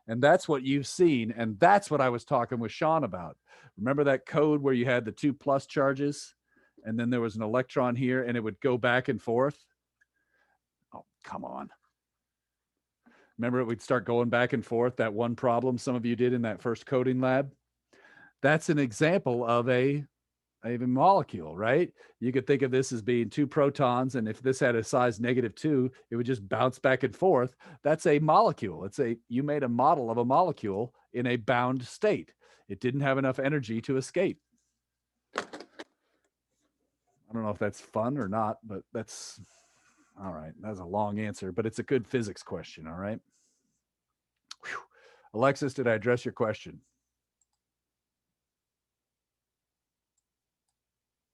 And that's what you've seen. And that's what I was talking with Sean about. Remember that code where you had the 2 plus charges and then there was an electron here and it would go back and forth? Oh, come on. Remember, it would start going back and forth, that one problem some of you did in that first coding lab? That's an example of a molecule, right? You could think of this as being 2 protons, and if this had a size -2, it would just bounce back and forth. That's a molecule. You made a model of a molecule in a bound state. It didn't have enough energy to escape. I don't know if that's fun or not, but that's all right. That's a long answer, but it's a good physics question. All right. Whew. Alexis, did I address your question?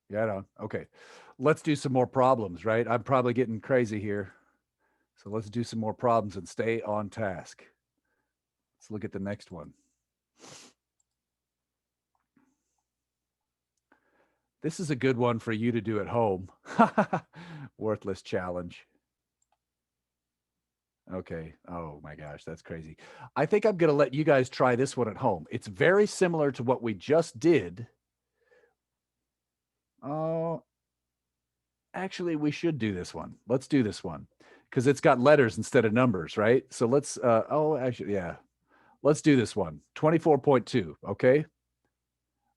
Yeah, I don't. Okay. Let's do some more problems, right? I'm probably getting crazy here. So let's do some more problems and stay on task. Let's look at the next one. This is a good one for you to do at home. Worthless challenge. Okay. Oh my gosh, that's crazy. I think I'm going to let you guys try this one at home. It's very similar to what we just did. Oh, actually, we should do this one. Let's do this one because it's got letters instead of numbers, right? So let's, oh, actually, yeah. Let's do this one. 24.2, okay?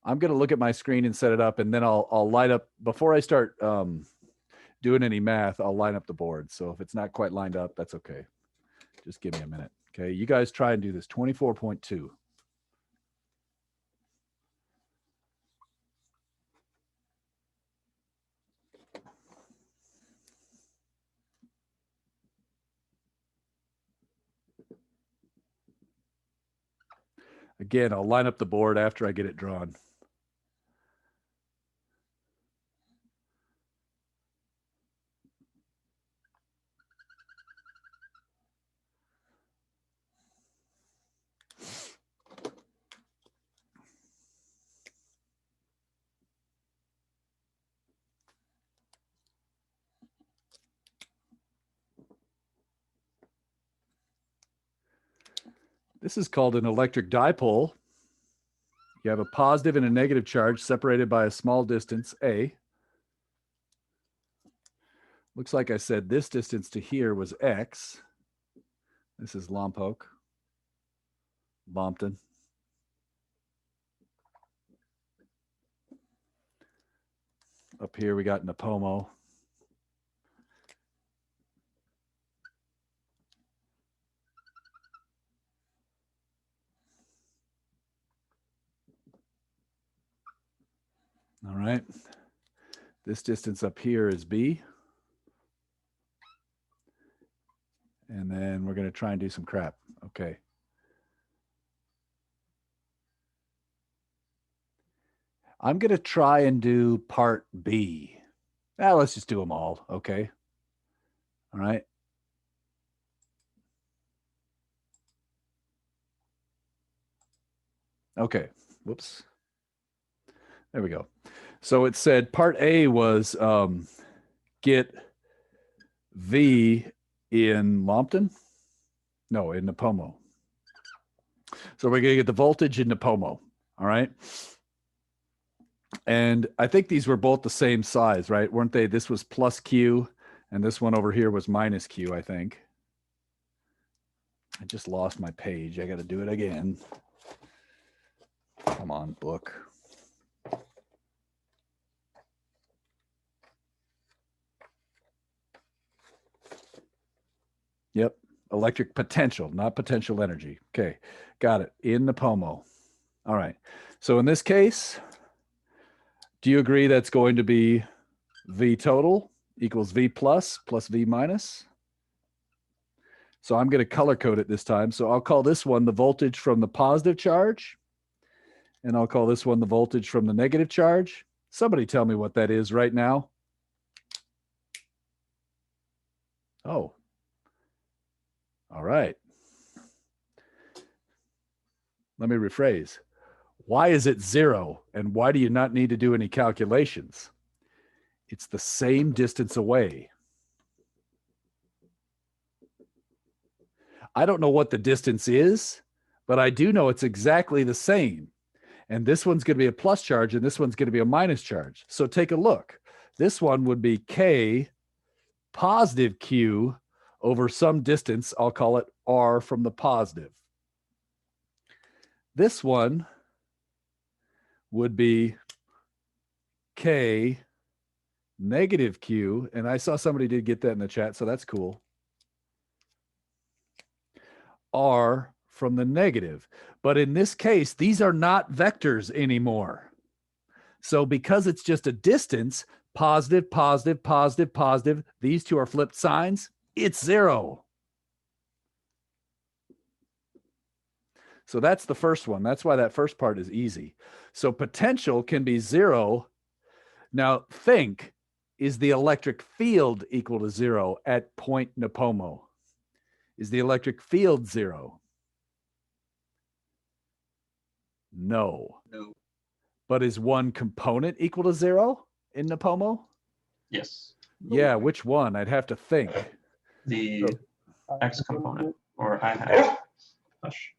I'm going to look at my screen and set it up, and then I'll light up, before I start doing any math, I'll line up the board. So if it's not quite lined up, that's okay. Just give me a minute. Okay, you guys try and do this. 24.2. Again, I'll line up the board after I get it drawn. This is called an electric dipole. You have a positive and a negative charge separated by a small distance, A. Looks like I said this distance to here was X. This is Lompoc, Bompton. Up here we got Napomo. All right. This distance up here is B. And then we're going to try and do some crap. Okay. I'm going to try and do part B. Now let's just do them all. Okay. All right. Okay. Whoops. There we go. So it said part A was get V in Lambton. No, in Napomo. So we're going to get the voltage in Napomo. All right. And I think these were both the same size, right? Weren't they? This was plus Q and this one over here was minus Q, I think. I just lost my page. I got to do it again. Come on, book. Yep. Electric potential, not potential energy. Okay. Got it. In Napomo. All right. So in this case, do you agree that's going to be V total equals V plus V minus? So I'm going to color code it this time. So I'll call this one the voltage from the positive charge. And I'll call this one the voltage from the negative charge. Somebody tell me what that is right now. Oh. All right. Let me rephrase. Why is it 0? And why do you not need to do any calculations? It's the same distance away. I don't know what the distance is, but I do know it's exactly the same. And this one's going to be a plus charge and this one's going to be a minus charge. So take a look. This one would be K positive Q over some distance. I'll call it R from the positive. This one would be K negative Q. And I saw somebody did get that in the chat, so that's cool. R from the negative. But in this case, these are not vectors anymore. So because it's just a distance, positive, positive, positive, positive, these two are flipped signs, it's 0. So that's the first one. That's why that first part is easy. So potential can be 0. Now think, is the electric field equal to 0 at point Napomo? Is the electric field 0? No. No. But is one component equal to 0 in Napomo? Yes. Yeah, which one? I'd have to think. The X component or I hat. Hush.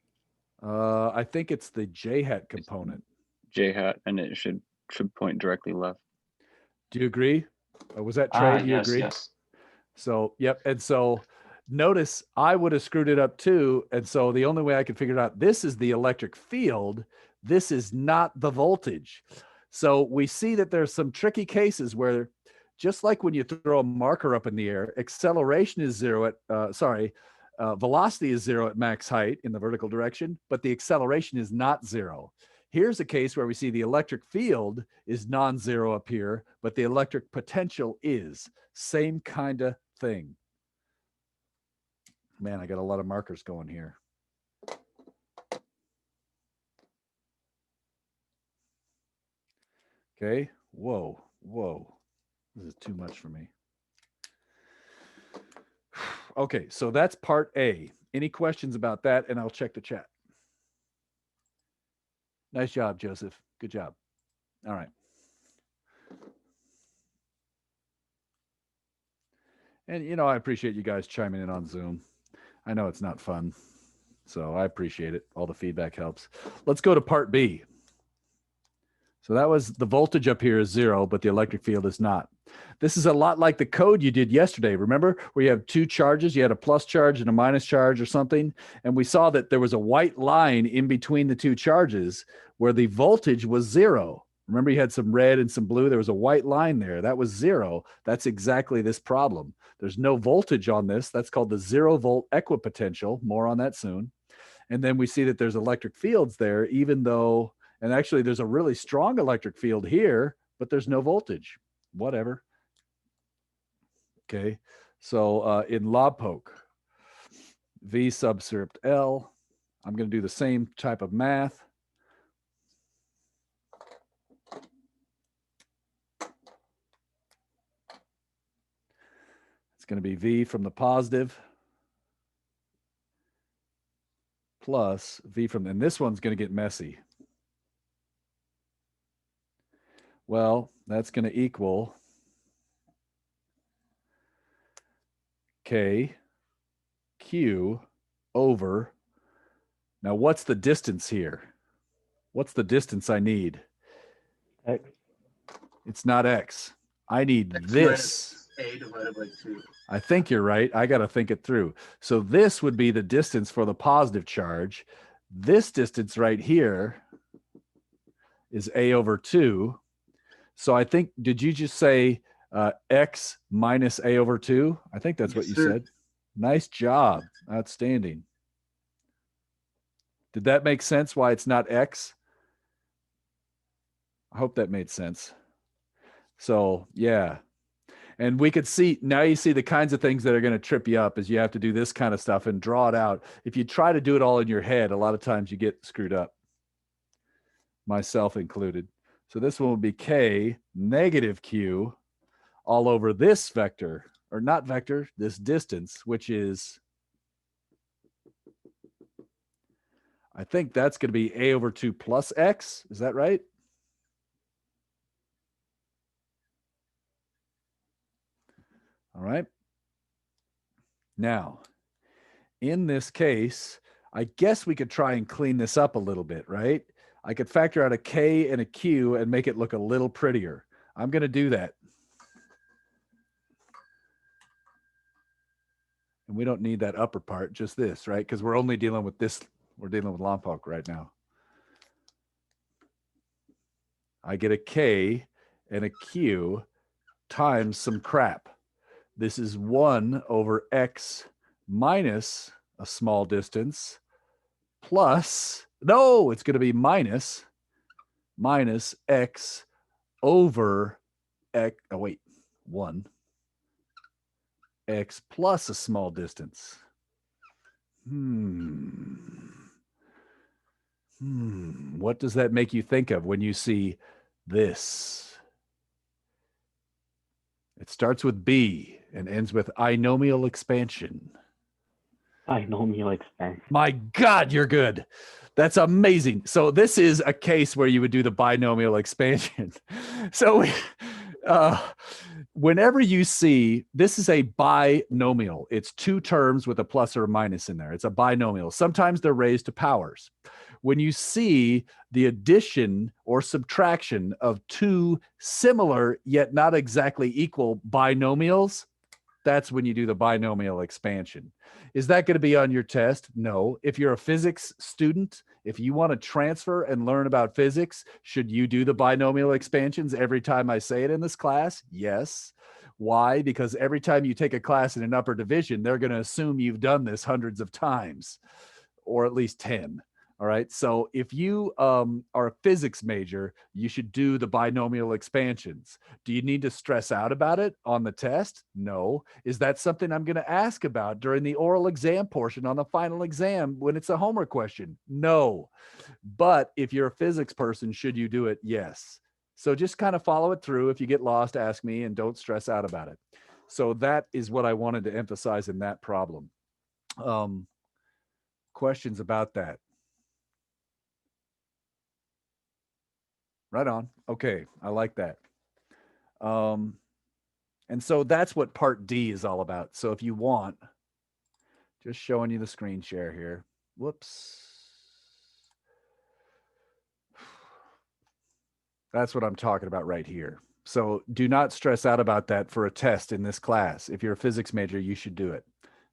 I think it's the J hat component. J hat, and it should point directly left. Do you agree? Was that Trey? Do you yes, agree? yes. So, yep. And so notice I would have screwed it up too. And so the only way I could figure it out, this is the electric field. This is not the voltage. So we see that there's some tricky cases where just like when you throw a marker up in the air, acceleration is 0 at, velocity is 0 at max height in the vertical direction, but the acceleration is not 0. Here's a case where we see the electric field is non-zero up here, but the electric potential is. Same kind of thing. Man, I got a lot of markers going here. Okay. Whoa, whoa. This is too much for me. Okay, so that's part A. Any questions about that? And I'll check the chat. Nice job, Joseph. Good job. All right. And, you know, I appreciate you guys chiming in on Zoom. I know it's not fun. So I appreciate it. All the feedback helps. Let's go to part B. So that was the voltage up here is 0, but the electric field is not. This is a lot like the code you did yesterday. Remember where you have two charges? You had a plus charge and a minus charge or something. And we saw that there was a white line in between the two charges where the voltage was 0. Remember you had some red and some blue. There was a white line there. That was 0. That's exactly this problem. There's no voltage on this. That's called the 0-volt equipotential. More on that soon. And then we see that there's electric fields there, even though, and actually there's a really strong electric field here, but there's no voltage. Whatever. Okay. So in lobpoke, V subscript L, I'm going to do the same type of math. It's going to be V from the positive plus V from, and this one's going to get messy. Well, that's going to equal K Q over, now what's the distance here? What's the distance I need? X. It's not X. I need X this. minus A divided by 2. I think you're right. I got to think it through. So this would be the distance for the positive charge. This distance right here is A over 2. So I think, did you just say X minus A over 2? I think that's what you said. Nice job. Outstanding. Did that make sense why it's not X? I hope that made sense. So yeah. And we could see, now you see the kinds of things that are going to trip you up is you have to do this kind of stuff and draw it out. If you try to do it all in your head, a lot of times you get screwed up, myself included. So this one will be K negative Q all over this vector, or not vector, this distance, which is, I think that's going to be A over 2 plus X. Is that right? All right. Now, in this case, I guess we could try and clean this up a little bit, right? I could factor out a K and a Q and make it look a little prettier. I'm going to do that. And we don't need that upper part, just this, right? Because we're only dealing with this. We're dealing with Lompoc right now. I get a K and a Q times some crap. This is 1 over X minus a small distance plus, no, it's going to be minus X over X, oh wait, 1 X plus a small distance. What does that make you think of when you see this? It starts with B and ends with binomial expansion. Binomial expansion. My God, you're good. That's amazing. So this is a case where you would do the binomial expansion. So whenever you see, this is a binomial. It's two terms with a plus or a minus in there. It's a binomial. Sometimes they're raised to powers. When you see the addition or subtraction of two similar yet not exactly equal binomials, that's when you do the binomial expansion. Is that going to be on your test? No. If you're a physics student, if you want to transfer and learn about physics, should you do the binomial expansions every time I say it in this class? Yes. Why? Because every time you take a class in an upper division, they're going to assume you've done this hundreds of times, or at least 10. All right. So if you are a physics major, you should do the binomial expansions. Do you need to stress out about it on the test? No. Is that something I'm going to ask about during the oral exam portion on the final exam when it's a homework question? No. But if you're a physics person, should you do it? Yes. So just kind of follow it through. If you get lost, ask me and don't stress out about it. So that is what I wanted to emphasize in that problem. Questions about that? Right on. Okay. I like that. And so that's what part D is all about. So if you want, just showing you the screen share here. Whoops. That's what I'm talking about right here. So do not stress out about that for a test in this class. If you're a physics major, you should do it.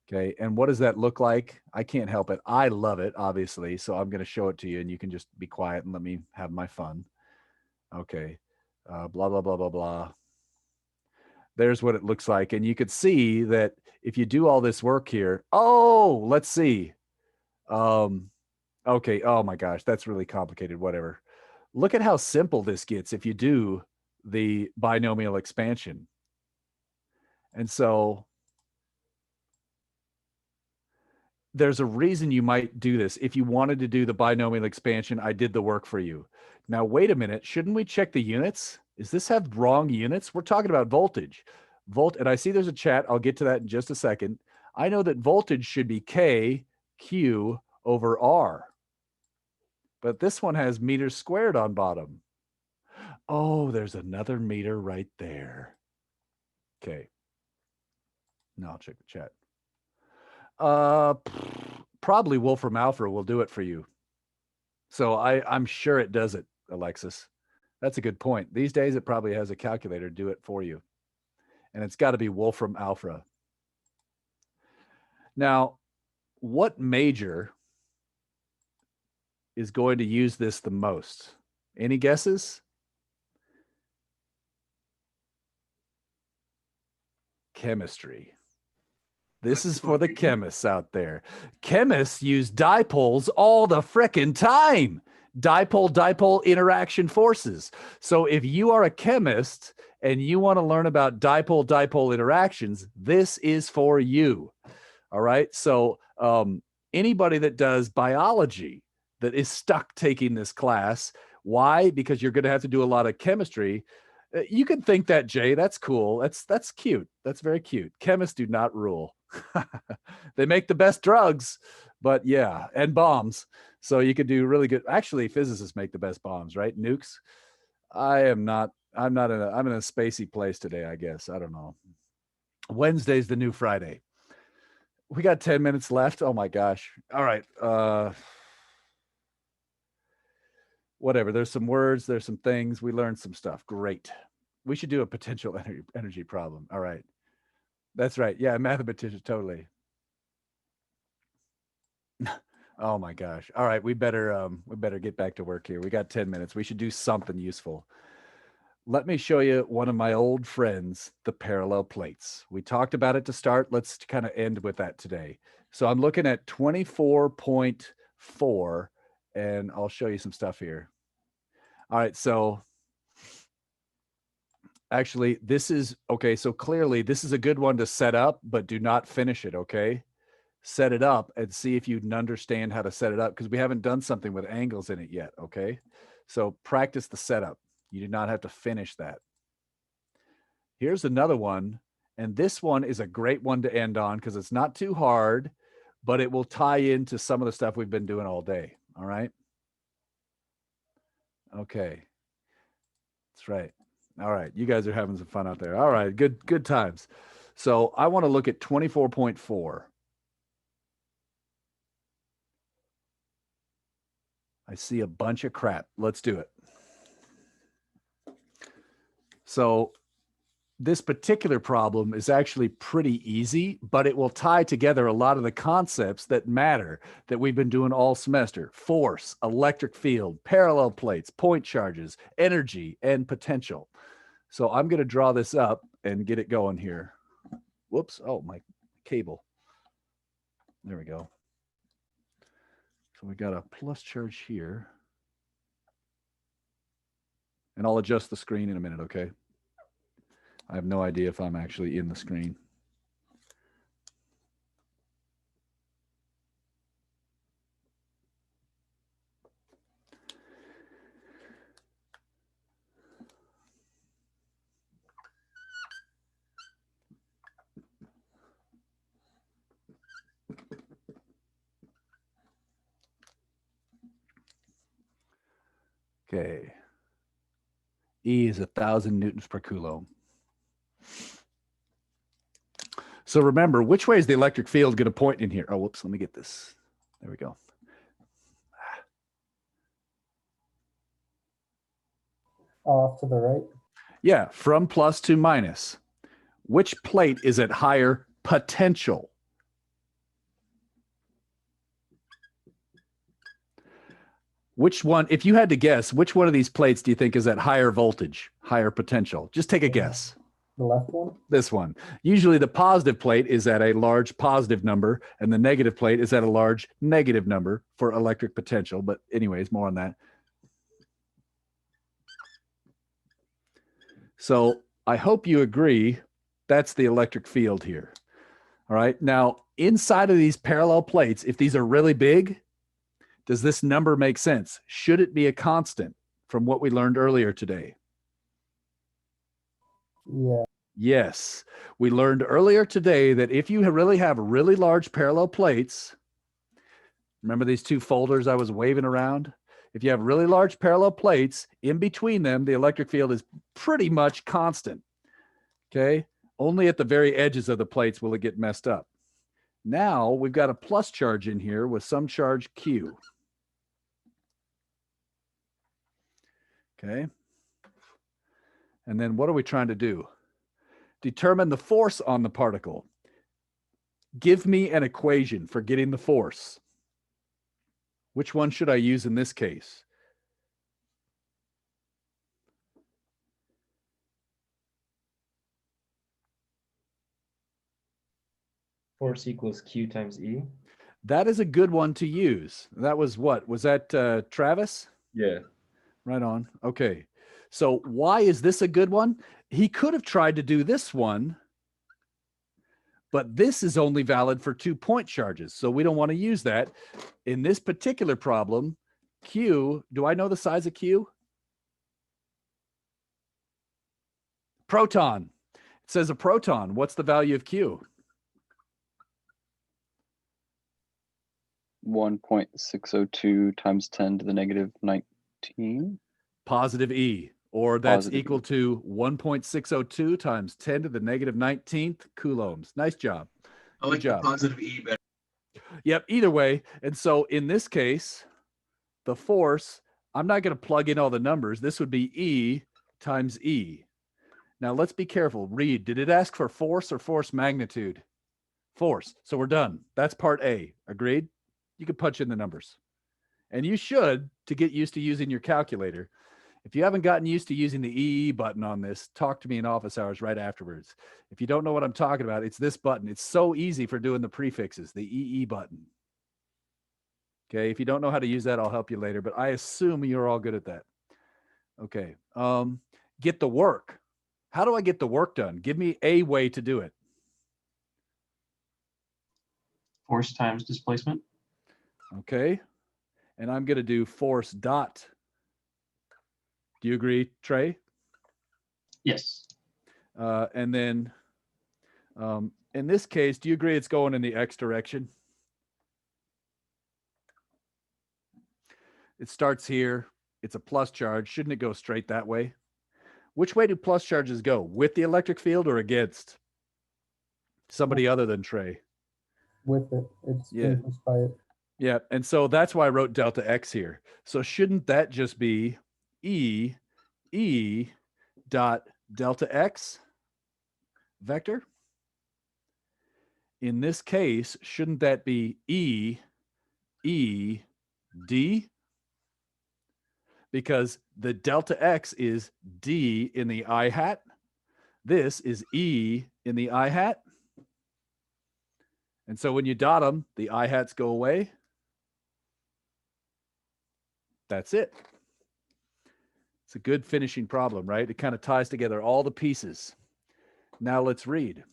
Okay. And what does that look like? I can't help it. I love it, obviously. So I'm going to show it to you and you can just be quiet and let me have my fun. Okay. Blah, blah, blah, blah, blah. There's what it looks like. And you could see that if you do all this work here, oh, let's see. Okay. Oh my gosh, that's really complicated. Whatever. Look at how simple this gets if you do the binomial expansion. And so there's a reason you might do this. If you wanted to do the binomial expansion, I did the work for you. Now, wait a minute. Shouldn't we check the units? Does this have wrong units? We're talking about voltage. And I see there's a chat. I'll get to that in just a second. I know that voltage should be K, Q over R. But this one has meters squared on bottom. Oh, there's another meter right there. Okay. Now I'll check the chat. Probably Wolfram Alpha will do it for you. So I'm sure it does it, Alexis. That's a good point. These days, it probably has a calculator do it for you. And it's got to be Wolfram Alpha. Now, what major is going to use this the most? Any guesses? Chemistry. This is for the chemists out there. Chemists use dipoles all the frickin' time. Dipole-dipole interaction forces. So if you are a chemist and you want to learn about dipole-dipole interactions, this is for you. All right. So anybody that does biology that is stuck taking this class, why? Because you're going to have to do a lot of chemistry. You can think that, Jay. That's cool. That's cute. That's very cute. Chemists do not rule. They make the best drugs, but yeah, and bombs. So you could do really good. Actually, physicists make the best bombs, right? Nukes. I'm in a spacey place today, I guess. I don't know. Wednesday's the new Friday. We got 10 minutes left. Oh my gosh. All right. Whatever. There's some words, there's some things. We learned some stuff. Great. We should do a potential energy problem. All right. That's right. Yeah, mathematician, totally. Oh my gosh. All right, we better get back to work here. We got 10 minutes. We should do something useful. Let me show you one of my old friends, the parallel plates. We talked about it to start. Let's kind of end with that today. So I'm looking at 24.4, and I'll show you some stuff here. All right, so actually, this is, okay, so clearly this is a good one to set up, but do not finish it, okay? Set it up and see if you understand how to set it up, because we haven't done something with angles in it yet, okay? So practice the setup. You do not have to finish that. Here's another one, and this one is a great one to end on because it's not too hard, but it will tie into some of the stuff we've been doing all day, all right? Okay. That's right. All right, you guys are having some fun out there. All right, good times. So I want to look at 24.4. I see a bunch of crap. Let's do it. So this particular problem is actually pretty easy, but it will tie together a lot of the concepts that matter that we've been doing all semester: force, electric field, parallel plates, point charges, energy, and potential. So I'm going to draw this up and get it going here. Whoops. Oh, my cable. There we go. So we got a plus charge here. And I'll adjust the screen in a minute, okay? I have no idea if I'm actually in the screen. Okay. E is 1,000 newtons per coulomb. So remember, which way is the electric field going to point in here? Oh, whoops, let me get this. There we go. Off to the right. Yeah, from plus to minus. Which plate is at higher potential? Which one, if you had to guess, which one of these plates do you think is at higher voltage, higher potential? Just take a guess. The left one. This one. Usually the positive plate is at a large positive number and the negative plate is at a large negative number for electric potential. But anyways, more on that. So I hope you agree that's the electric field here. All right. Now, inside of these parallel plates, if these are really big, does this number make sense? Should it be a constant from what we learned earlier today? Yeah. Yes. We learned earlier today that if you really have really large parallel plates, remember these two folders I was waving around? If you have really large parallel plates, in between them, the electric field is pretty much constant. Okay. Only at the very edges of the plates will it get messed up. Now we've got a plus charge in here with some charge Q. Okay. And then what are we trying to do? Determine the force on the particle. Give me an equation for getting the force. Which one should I use in this case? Force equals Q times E. That is a good one to use. That was what? Was that Travis? Yeah. Right on. Okay. So why is this a good one? He could have tried to do this one, but this is only valid for 2-point charges. So we don't want to use that. In this particular problem, Q, do I know the size of Q? Proton. It says a proton. What's the value of Q? 1.602 times 10 to the negative 19. Positive E, or that's Positive equal E. to 1.602 times 10 to the negative 19th coulombs. Nice job. I like Good job. the positive E better. Yep, either way. And so in this case, the force, I'm not going to plug in all the numbers. This would be E times E. Now let's be careful. Read, did it ask for force or force magnitude? Force. So we're done. That's part A. Agreed? You can punch in the numbers. And you should to get used to using your calculator. If you haven't gotten used to using the EE button on this, talk to me in office hours right afterwards. If you don't know what I'm talking about, it's this button. It's so easy for doing the prefixes, the EE button. Okay, if you don't know how to use that, I'll help you later, but I assume you're all good at that. Okay, get the work. How do I get the work done? Give me a way to do it. Force times displacement. Okay, and I'm going to do force dot. Do you agree, Trey? Yes. And then in this case, do you agree it's going in the X direction? It starts here. It's a plus charge. Shouldn't it go straight that way? Which way do plus charges go? With the electric field or against? Somebody other than Trey. With it. It's Yeah. influenced by it. Yeah, and so that's why I wrote delta X here. So shouldn't that just be E dot delta X vector? In this case, shouldn't that be E D? Because the delta X is D in the I hat. This is E in the I hat. And so when you dot them, the I hats go away. That's it. It's a good finishing problem, right? It kind of ties together all the pieces. Now let's read.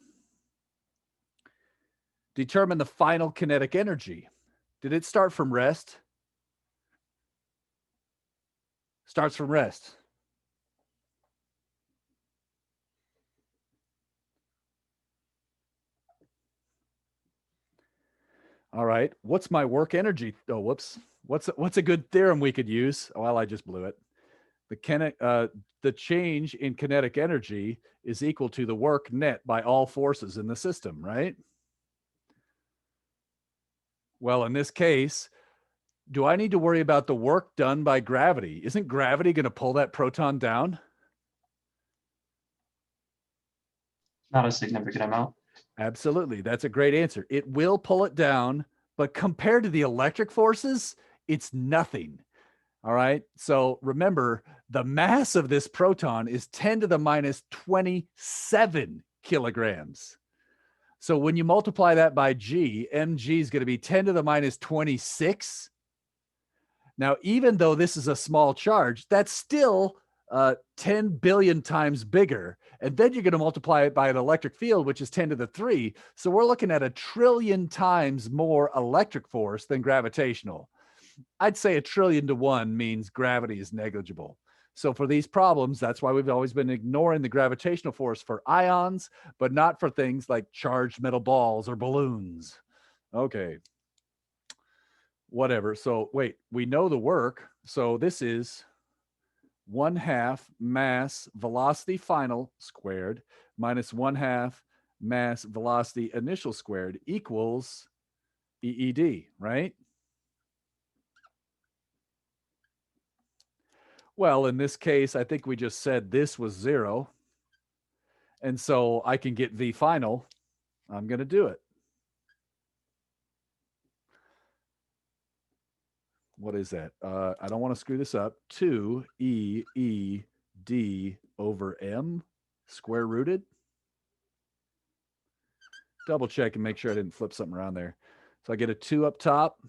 Determine the final kinetic energy. Did it start from rest? Starts from rest. All right. What's my work energy? Oh, whoops. What's a good theorem we could use? Well, I just blew it. The change in kinetic energy is equal to the work net by all forces in the system, right? Well, in this case, Do I need to worry about the work done by gravity? Isn't gravity going to pull that proton down? Not a significant amount. Absolutely. That's a great answer. It will pull it down, but compared to the electric forces, it's nothing. All right. So remember, the mass of this proton is 10 to the minus 27 kilograms. So when you multiply that by G, mg is going to be 10 to the minus 26. Now, even though this is a small charge, that's still 10 billion times bigger. And then you're going to multiply it by an electric field, which is 10 to the 3. So we're looking at 1 trillion times more electric force than gravitational. I'd say 1 trillion to 1 means gravity is negligible. So for these problems, that's why we've always been ignoring the gravitational force for ions, but not for things like charged metal balls or balloons. Okay. Whatever. So wait, we know the work. So this is 1/2 mass velocity final squared minus 1/2 mass velocity initial squared equals EED, right? Well, in this case, I think we just said this was 0. And so I can get V final. I'm going to do it. What is that? I don't want to screw this up. 2EED over M square rooted. Double check and make sure I didn't flip something around there. So I get a 2 up top,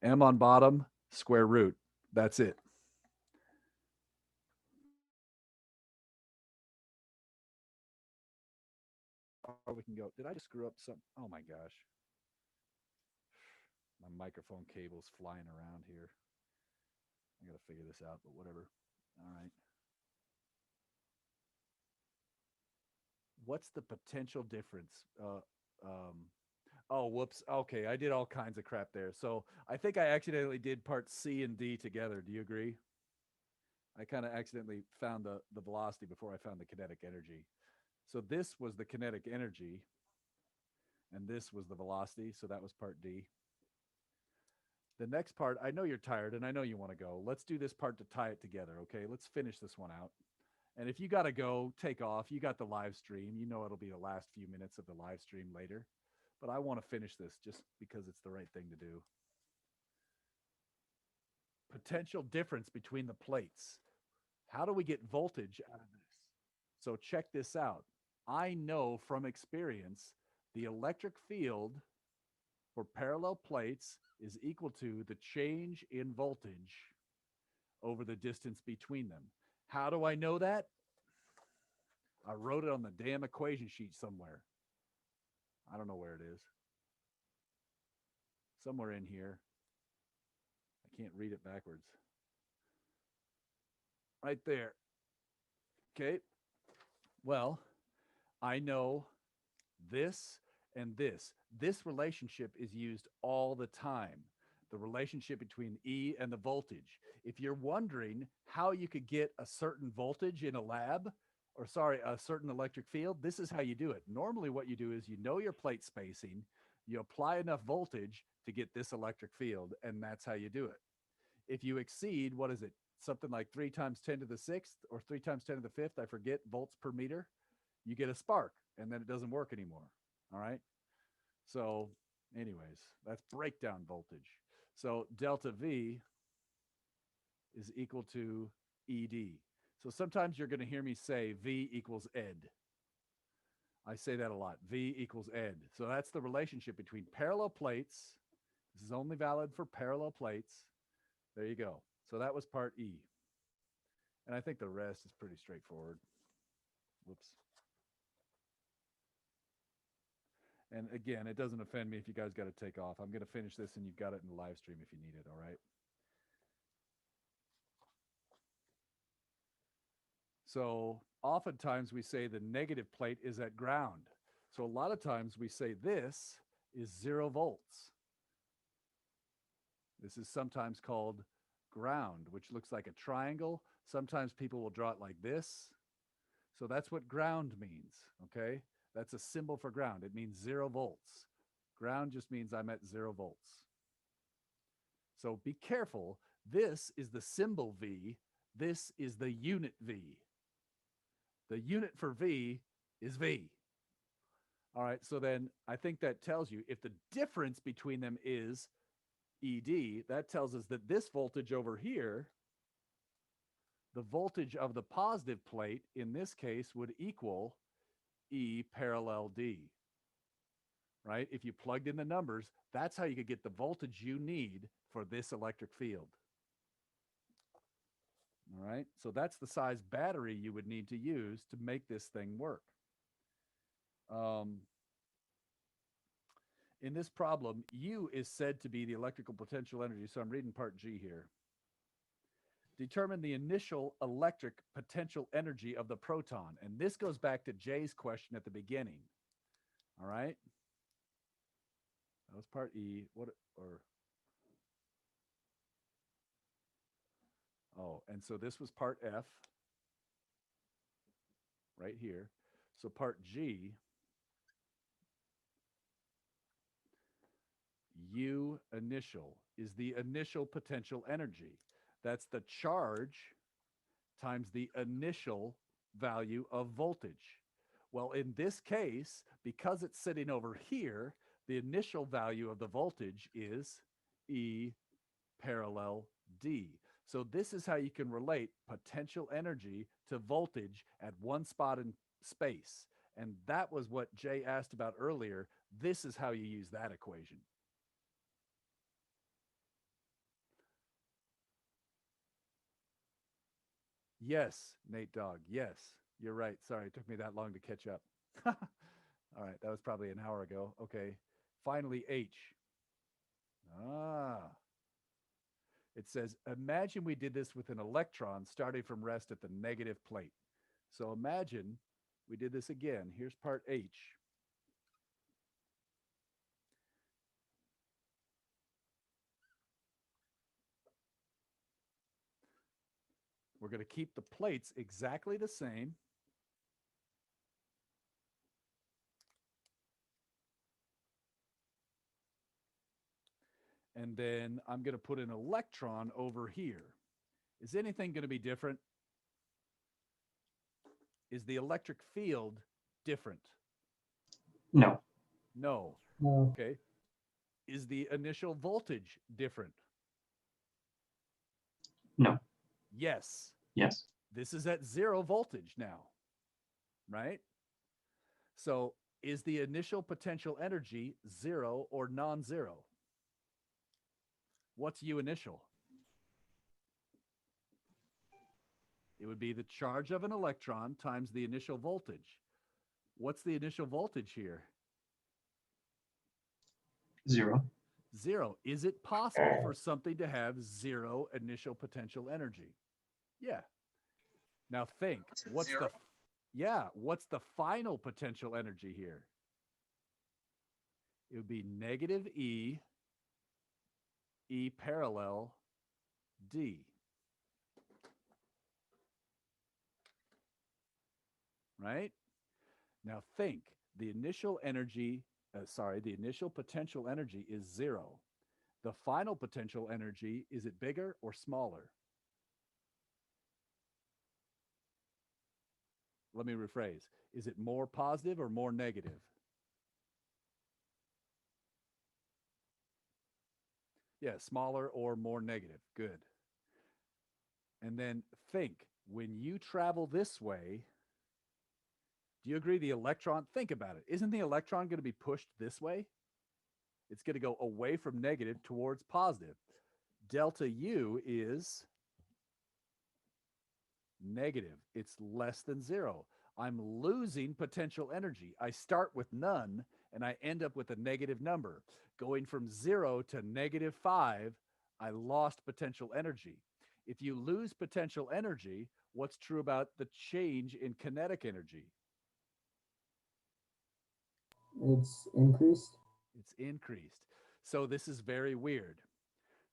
M on bottom, square root. That's it. Or we can go. Did I just screw up something? Oh my gosh. My microphone cable's flying around here. I got to figure this out, but whatever. All right. What's the potential difference? Oh, whoops. Okay, I did all kinds of crap there. So I think I accidentally did parts C and D together. Do you agree? I kind of accidentally found the velocity before I found the kinetic energy. So this was the kinetic energy, and this was the velocity. So that was part D. The next part, I know you're tired, and I know you want to go. Let's do this part to tie it together, okay? Let's finish this one out. And if you got to go, take off. You got the live stream. You know it'll be the last few minutes of the live stream later. But I want to finish this just because it's the right thing to do. Potential difference between the plates. How do we get voltage out of this? So check this out. I know from experience the electric field for parallel plates is equal to the change in voltage over the distance between them. How do I know that? I wrote it on the damn equation sheet somewhere. I don't know where it is. Somewhere in here. I can't read it backwards. Right there. Okay. Well, I know this and this. This relationship is used all the time. The relationship between E and the voltage. If you're wondering how you could get a certain voltage in a lab, or sorry, a certain electric field, this is how you do it. Normally what you do is you know your plate spacing, you apply enough voltage to get this electric field, and that's how you do it. If you exceed, what is it? Something like 3 times 10 to the 6th or 3 times 10 to the 5th, I forget, volts per meter, you get a spark, and then it doesn't work anymore. All right. So anyways, that's breakdown voltage. So delta V is equal to ED. So sometimes you're going to hear me say V equals ed. I say that a lot. V equals ed. So that's the relationship between parallel plates. This is only valid for parallel plates. There you go. So that was part E. And I think the rest is pretty straightforward. Whoops. And again, it doesn't offend me if you guys got to take off. I'm going to finish this and you've got it in the live stream if you need it, all right? So oftentimes we say the negative plate is at ground. So a lot of times we say this is 0 volts. This is sometimes called ground, which looks like a triangle. Sometimes people will draw it like this. So that's what ground means, okay? That's a symbol for ground. It means 0 volts. Ground just means I'm at 0 volts. So be careful. This is the symbol V. This is the unit V. The unit for V is V. All right, so then I think that tells you if the difference between them is ED, that tells us that this voltage over here, the voltage of the positive plate in this case would equal E parallel D, right? If you plugged in the numbers, that's how you could get the voltage you need for this electric field. All right, so that's the size battery you would need to use to make this thing work. In this problem, U is said to be the electrical potential energy. So I'm reading part G here. Determine the initial electric potential energy of the proton. And this goes back to Jay's question at the beginning. All right. That was part E. And so this was part F right here. So part G, U initial is the initial potential energy. That's the charge times the initial value of voltage. Well, in this case, because it's sitting over here, the initial value of the voltage is E parallel D. So this is how you can relate potential energy to voltage at one spot in space. And that was what Jay asked about earlier. This is how you use that equation. Yes, Nate Dogg. Yes, you're right. Sorry, it took me that long to catch up. All right, that was probably an hour ago. Okay. Finally, H. It says, imagine we did this with an electron starting from rest at the negative plate. So imagine we did this again. Here's part H. We're going to keep the plates exactly the same. And then I'm going to put an electron over here. Is anything going to be different? Is the electric field different? No. No. No. Okay. Is the initial voltage different? No. Yes. Yes. This is at 0 voltage now, right? So is the initial potential energy 0 or non-zero? What's U initial? It would be the charge of an electron times the initial voltage. What's the initial voltage here? 0. 0. Is it possible for something to have 0 initial potential energy? Yeah. Now think, what's the final potential energy here? It would be negative E parallel D. Right? Now think, the initial energy, the initial potential energy is 0. The final potential energy, is it bigger or smaller? Let me rephrase. Is it more positive or more negative? Yeah, smaller or more negative. Good. And then think, when you travel this way, do you agree the electron, think about it. Isn't the electron going to be pushed this way? It's going to go away from negative towards positive. Delta U is negative. It's less than 0. I'm losing potential energy. I start with none and I end up with a negative number. Going from 0 to -5, I lost potential energy. If you lose potential energy, what's true about the change in kinetic energy? It's increased. It's increased. So this is very weird.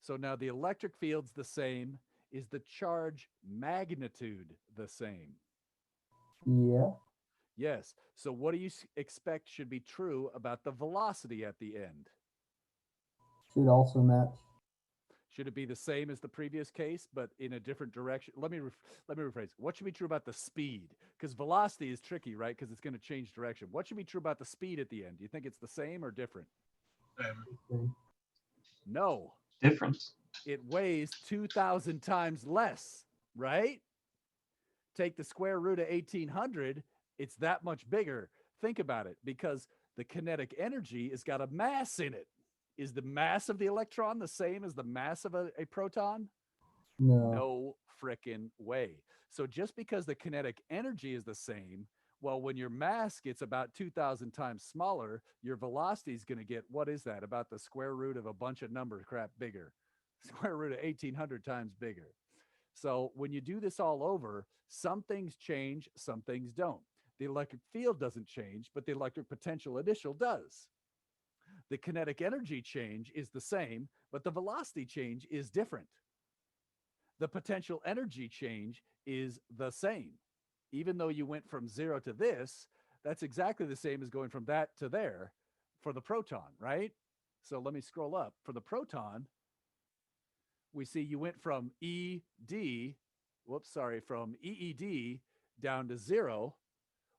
So now the electric field's the same. Is the charge magnitude the same? Yeah. Yes. So what do you expect should be true about the velocity at the end? Should also match. Should it be the same as the previous case, but in a different direction? Let me rephrase. What should be true about the speed? Because velocity is tricky, right? Because it's going to change direction. What should be true about the speed at the end? Do you think it's the same or different? No. Different. It weighs 2,000 times less, right? Take the square root of 1800, it's that much bigger. Think about it, because the kinetic energy has got a mass in it. Is the mass of the electron the same as the mass of a proton? No. No frickin' way. So just because the kinetic energy is the same, well, when your mass gets about 2,000 times smaller, your velocity is going to get, what is that? About the square root of a bunch of number crap bigger. Square root of 1,800 times bigger. So when you do this all over, some things change, some things don't. The electric field doesn't change, but the electric potential initial does. The kinetic energy change is the same, but the velocity change is different. The potential energy change is the same. Even though you went from 0 to this, that's exactly the same as going from that to there for the proton, right? So let me scroll up. For the proton, we see you went from from EED down to 0.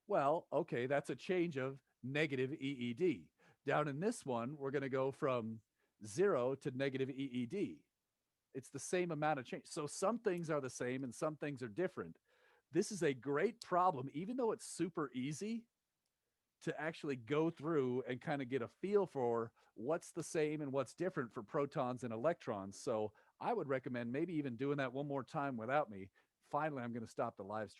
Well, okay, that's a change of negative EED. Down in this one, we're going to go from 0 to negative EED. It's the same amount of change. So some things are the same and some things are different. This is a great problem, even though it's super easy to actually go through and kind of get a feel for what's the same and what's different for protons and electrons. So I would recommend maybe even doing that one more time without me. Finally, I'm going to stop the live stream.